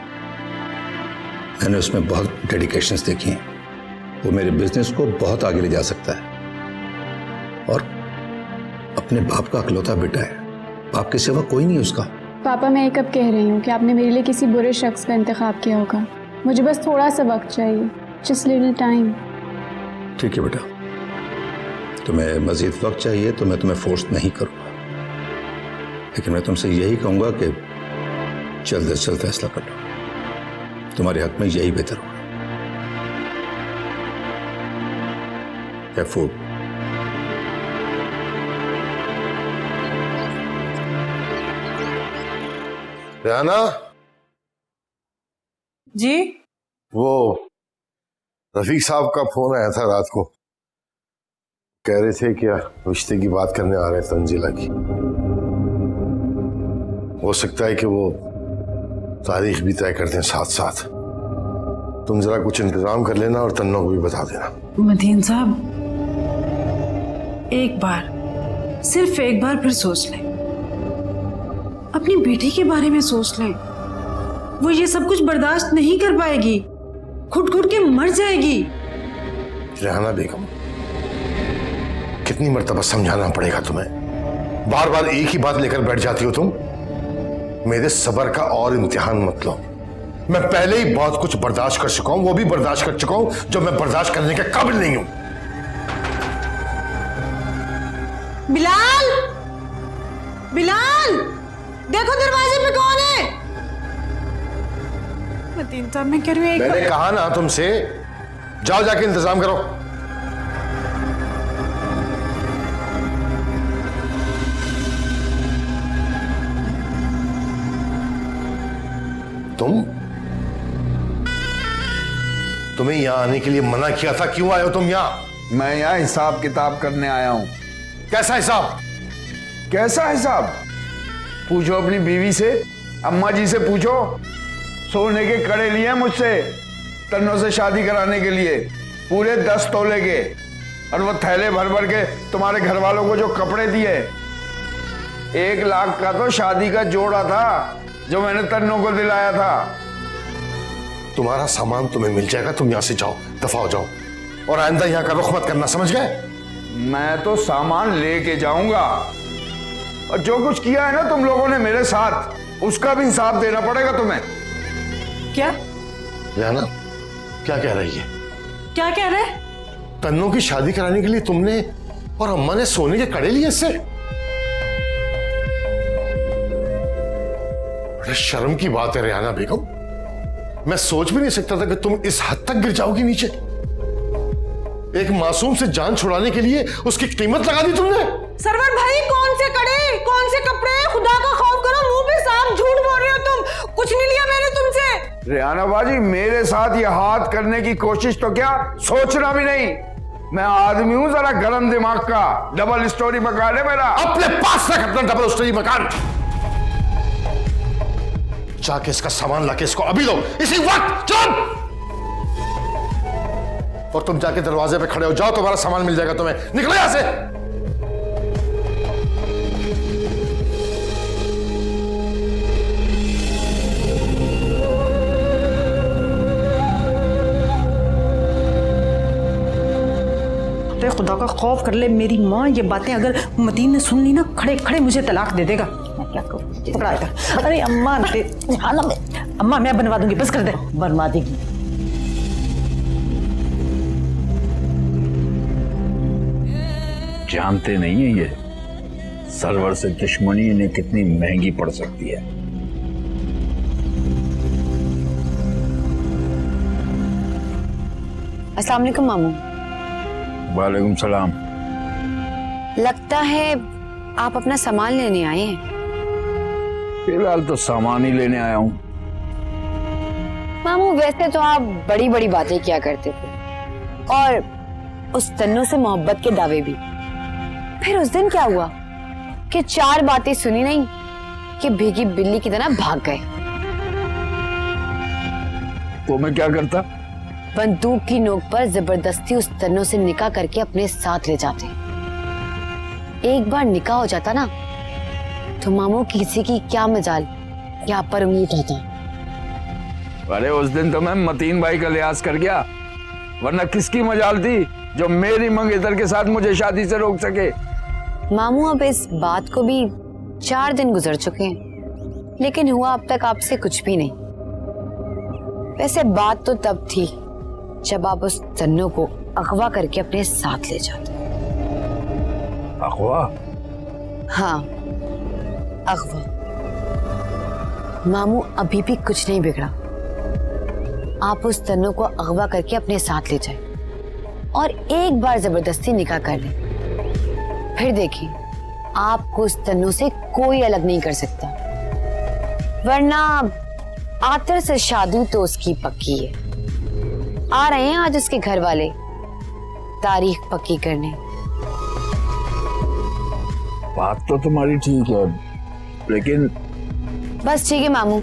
S9: मैंने उसमें बहुत डेडिकेशंस देखी हैं। वो मेरे बिजनेस को बहुत आगे ले जा सकता है और अपने बाप का अकलौता बेटा है। बाप के सिवा कोई नहीं उसका।
S10: पापा, मैं ये कब कह रही हूँ कि आपने मेरे लिए किसी बुरे शख्स का इंतखाब किया होगा। मुझे बस थोड़ा सा वक्त चाहिए, जस्ट लिटिल टाइम।
S9: ठीक है बेटा, तुम्हें मजीद वक्त चाहिए तो मैं तुम्हें फोर्स नहीं करूंगा, लेकिन मैं तुमसे यही कहूंगा कि जल्द से जल्द फैसला कर लो। तुम्हारे हक में यही बेहतर होगा। फूड
S11: रेहाना
S3: जी।
S11: वो रफीक साहब का फोन आया था रात को, कह रहे थे क्या रिश्ते की बात करने आ रहे हैं तंजीला की। हो सकता है कि वो तारीख भी तय करते हैं साथ साथ। तुम जरा कुछ इंतजाम कर लेना और तन्नो को भी बता देना।
S15: मतीन साहब, एक बार, सिर्फ एक बार फिर सोच लें, अपनी बेटी के बारे में सोच लें। वो ये सब कुछ बर्दाश्त नहीं कर पाएगी, घुट घुट के मर जाएगी।
S11: रेहाना बेगम, कितनी मर्तबा समझाना पड़ेगा तुम्हें? बार बार एक ही बात लेकर बैठ जाती हो तुम। मेरे सब्र का और इम्तिहान मत लो। मैं पहले ही बहुत कुछ बर्दाश्त कर चुका हूं, वो भी बर्दाश्त कर चुका हूं जो मैं बर्दाश्त करने के काबिल नहीं हूं।
S15: बिलाल, बिलाल, देखो दरवाजे पे कौन है? मतीन साहब, मैं कह रही हूँ
S11: मैंने कहा ना तुमसे, जाओ जाके इंतजाम करो। तुम्हें यहां आने के लिए मना किया था, क्यों आए हो तुम यहां?
S7: मैं यहाँ हिसाब किताब करने आया हूं।
S11: कैसा हिसाब?
S7: कैसा हिसाब? पूछो अपनी बीवी से, अम्मा जी से पूछो। सोने के कड़े लिए मुझसे तन्नो से शादी कराने के लिए, पूरे 10 तोले के, और वो थैले भर भर के तुम्हारे घर वालों को जो कपड़े दिए। 1 लाख का तो शादी का जोड़ा था जो मैंने तन्नो को दिलाया था।
S11: तुम्हारा सामान तुम्हें मिल जाएगा, तुम यहां से जाओ, दफा हो जाओ, और आइंदा यहां का रुख मत करना, समझ गए?
S7: मैं तो सामान लेके जाऊंगा, और जो कुछ किया है ना तुम लोगों ने मेरे साथ, उसका भी हिसाब देना पड़ेगा तुम्हें।
S15: क्या?
S11: रेहाना, क्या कह रही है?
S15: क्या कह रहे?
S11: तन्नो की शादी कराने के लिए तुमने और अम्मा ने सोने के कड़े लिए इससे? बड़े शर्म की बात है रेहाना बेगम। मैं सोच भी नहीं सकता था कि तुम इस हद तक गिर जाओगी नीचे। एक मासूम से जान छुड़ाने के लिए उसकी कीमत लगा दी तुमने।
S15: सरवर भाई, कौन से कड़े, कौन से कपड़े? खुदा का खौफ करो, मुंह पे साफ झूठ बोल रहे हो तुम। कुछ नहीं लिया मैंने तुमसे।
S7: रेहाना बाजी, मेरे साथ ये हाथ करने की कोशिश तो क्या, सोचना भी नहीं। मैं आदमी हूं जरा गरम दिमाग का। डबल स्टोरी मकान है मेरा।
S11: अपने पास रख अपना डबल स्टोरी मकान। जाके इसका सामान लाके इसको अभी दो, इसी वक्त। चल! और तुम जाके दरवाजे पे खड़े हो जाओ, तुम्हारा सामान मिल जाएगा तुम्हें। निकलो यहां से।
S15: खुदा का खौफ कर ले मेरी माँ, ये बातें अगर मतीन ने सुन ली ना, खड़े खड़े मुझे तलाक दे देगा। मैं क्या करूं? पकड़ा इधर। अरे अम्मा, अम्मा मैं बनवा दूंगी, बस कर दे।
S6: बनवा देगी।
S19: जानते नहीं है ये सरवर से दुश्मनी इन्हें कितनी महंगी पड़ सकती है।
S12: अस्सलाम वालेकुम मामू।
S19: वालेकुम सलाम।
S12: लगता है आप अपना सामान लेने आए हैं।
S19: फिलहाल तो सामान ही लेने आया हूँ।
S12: मामू, वैसे तो आप बड़ी बड़ी बातें किया करते थे, और उस तन्नो से मोहब्बत के दावे भी। फिर उस दिन क्या हुआ कि 4 बातें सुनी नहीं कि भीगी बिल्ली की तरह भाग गए।
S19: तो मैं क्या करता?
S12: बंदूक की नोक पर जबरदस्ती उस तन्नो से निकाह करके अपने साथ ले जाते। एक बार निकाह हो जाता ना, तो मामू किसी की क्या मजाल यहाँ पर उंगली उठाता।
S7: अरे उस दिन तो मैं मतीन भाई का लिहाज कर गया, वरना किसकी मजाल थी जो मेरी मंगेतर के साथ मुझे शादी से रोक सके।
S12: मामू, अब इस बात को भी 4 दिन गुजर चुके हैं, लेकिन हुआ अब तक आपसे कुछ भी नहीं।
S6: वैसे बात तो तब थी जब आप उस तन्नू को अगवा करके अपने साथ ले जाते।
S19: अगवा?
S6: हाँ, अगवा। मामू अभी भी कुछ नहीं बिगड़ा। आप उस तन्नू को अगवा करके अपने साथ ले जाए और एक बार जबरदस्ती निकाह कर लें, फिर देखिए आपको उस तन्नू से कोई अलग नहीं कर सकता। वरना आतिर से शादी तो उसकी पक्की है। आ रहे हैं आज उसके घर वाले तारीख पक्की करने।
S19: बात तो तुम्हारी ठीक है, लेकिन
S6: बस ठीक है मामू,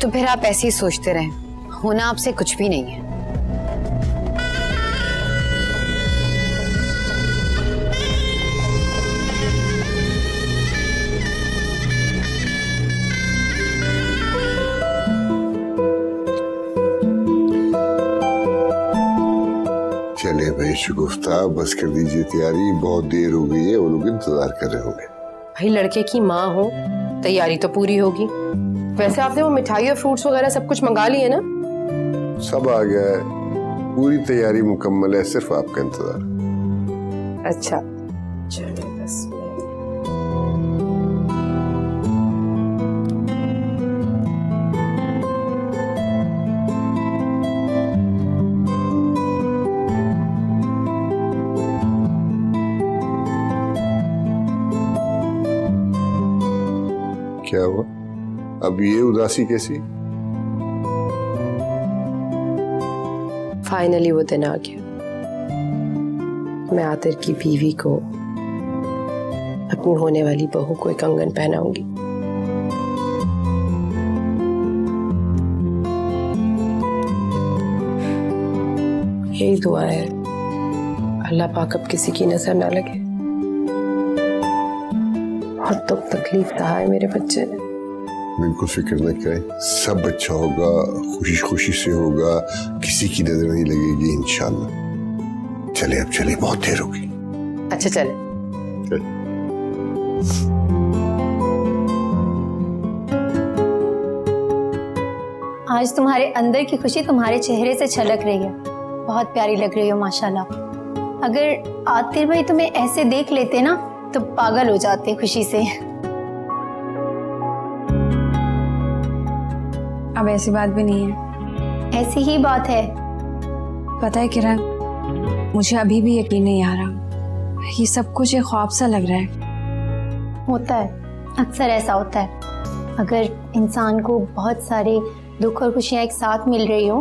S6: तो फिर आप ऐसे ही सोचते रहें, होना आपसे कुछ भी नहीं है।
S4: चले भाई शगुफ्ता, बस कर दीजिए तैयारी, बहुत देर हो गई है, वो लोग इंतजार कर रहे होंगे।
S12: भाई लड़के की माँ हो, तैयारी तो पूरी होगी। वैसे आपने वो मिठाई और फ्रूट्स वगैरह सब कुछ मंगा लिए ना?
S4: सब आ गया है, पूरी तैयारी मुकम्मल है, सिर्फ आपका इंतजार।
S12: अच्छा चलो बस।
S4: क्या हुआ अब ये उदासी कैसी?
S12: फाइनली वो दिन आ गया। मैं आतिर की बीवी को, अपनी होने वाली बहू को एक कंगन पहनाऊंगी। यही दुआ है, अल्लाह पाक अब किसी की नजर ना लगे। बहुत तो तकलीफ था है मेरे बच्चे ने।
S4: बिल्कुल फिक्र न करें, सब अच्छा होगा, खुशी खुशी से होगा, किसी की नजर नहीं लगेगी इंशाल्लाह। चले अब चले, बहुत देर होगी।
S12: अच्छा चले।
S1: आज तुम्हारे अंदर की खुशी तुम्हारे चेहरे से छलक रही है, बहुत प्यारी लग रही हो माशाल्लाह। अगर आतिर भाई तुम्हें ऐसे देख लेते ना तो पागल हो जाते खुशी से।
S2: अब ऐसी बात भी नहीं है।
S1: ऐसी ही बात है।
S2: पता है किरण, मुझे अभी भी यकीन नहीं आ रहा, ये सब कुछ एक ख्वाब सा लग रहा है।
S1: होता है, अक्सर ऐसा होता है। अगर इंसान को बहुत सारे दुख और खुशियां एक साथ मिल रही हो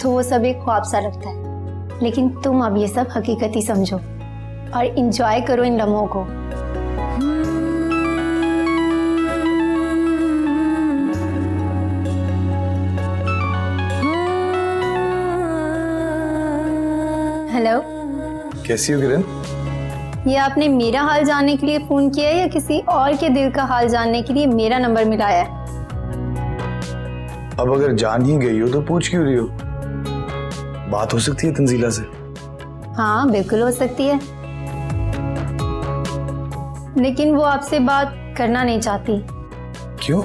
S1: तो वो सब एक ख्वाब सा लगता है, लेकिन तुम अब ये सब हकीकत ही समझो और इंजॉय करो इन लम्हों को। हेलो,
S5: कैसी हो किरण?
S1: ये आपने मेरा हाल जानने के लिए फोन किया है या किसी और के दिल का हाल जानने के लिए मेरा नंबर मिलाया है?
S5: अब अगर जान ही गई हो तो पूछ क्यों रही हो? बात हो सकती है तंजीला से?
S1: हाँ बिल्कुल हो सकती है, लेकिन वो आपसे बात करना नहीं चाहती।
S5: क्यों?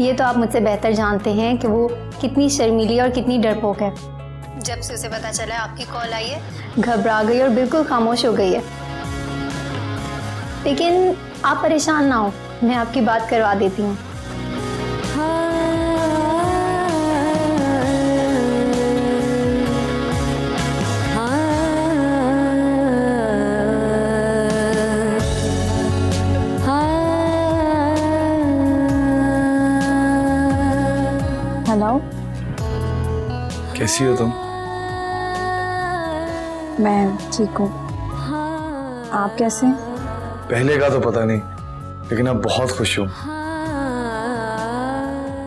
S1: ये तो आप मुझसे बेहतर जानते हैं कि वो कितनी शर्मीली और कितनी डरपोक है। जब से उसे पता चला आपकी कॉल आई है, घबरा गई और बिल्कुल खामोश हो गई है। लेकिन आप परेशान ना हो, मैं आपकी बात करवा देती हूँ। हेलो,
S5: कैसी हो तुम?
S2: मैं ठीक हूँ, आप कैसे?
S5: पहले का तो पता नहीं, लेकिन अब बहुत खुश हूँ,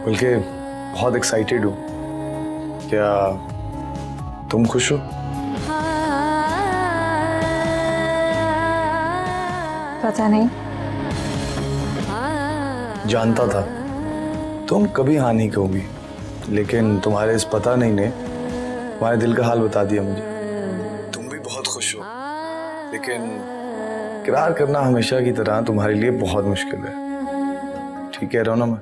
S5: बल्कि बहुत एक्साइटेड हूँ। क्या तुम खुश हो?
S2: पता नहीं,
S5: जानता था तुम कभी हाँ नहीं कहोगी, लेकिन तुम्हारे इस पता नहीं ने तुम्हारे दिल का हाल बता दिया मुझे। तुम भी बहुत खुश हो, लेकिन इकरार करना हमेशा की तरह तुम्हारे लिए बहुत मुश्किल है। ठीक कह रहा हूं ना मैं?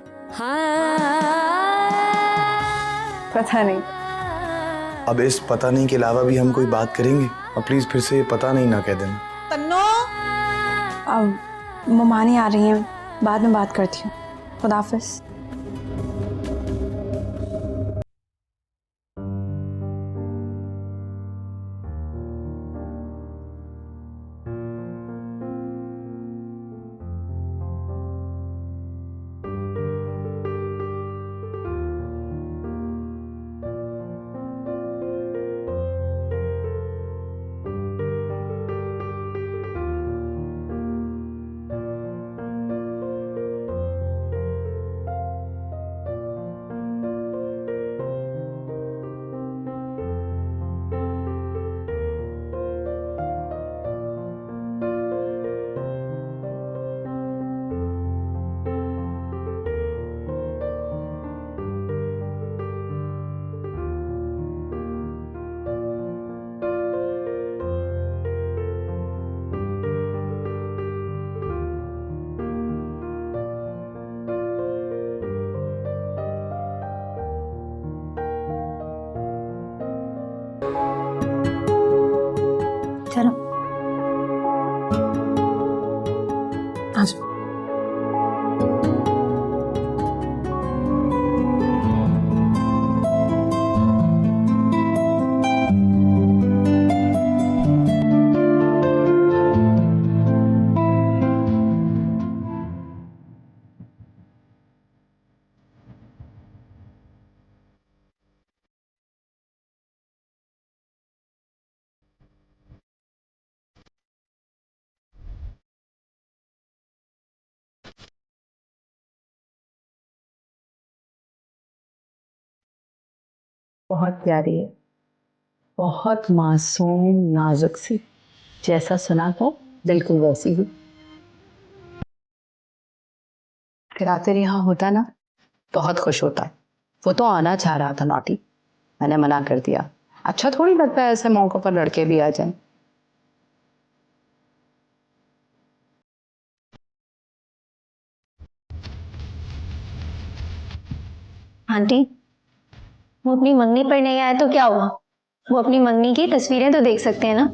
S2: पता नहीं।
S5: अब इस पता नहीं के अलावा भी हम कोई बात करेंगे और प्लीज फिर से पता नहीं ना कह देना।
S3: तन्नो,
S16: अब ममानी आ रही हैं, बाद में बात करती हूँ। खुदा हाफिज।
S1: चलो आ जाओ।
S6: बहुत प्यारी है, बहुत मासूम नाजुक सी, जैसा सुना था बिल्कुल वैसी ही। फिर आते यहाँ होता ना बहुत खुश होता। वो तो आना चाह रहा था नौटी, मैंने मना कर दिया। अच्छा थोड़ी लगता है ऐसे मौकों पर लड़के भी आ जाएं।
S14: आंटी, वो अपनी मंगनी पर नहीं आया तो क्या हुआ? वो अपनी मंगनी की तस्वीरें तो देख सकते हैं ना।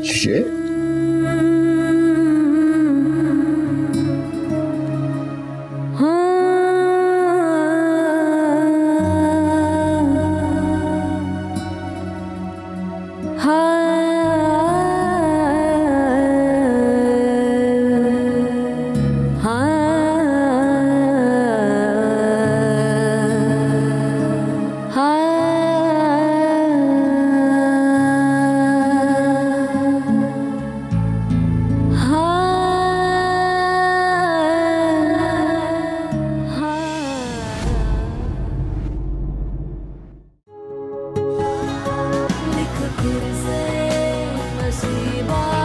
S4: शीशे
S13: लिख फिर से नसीबा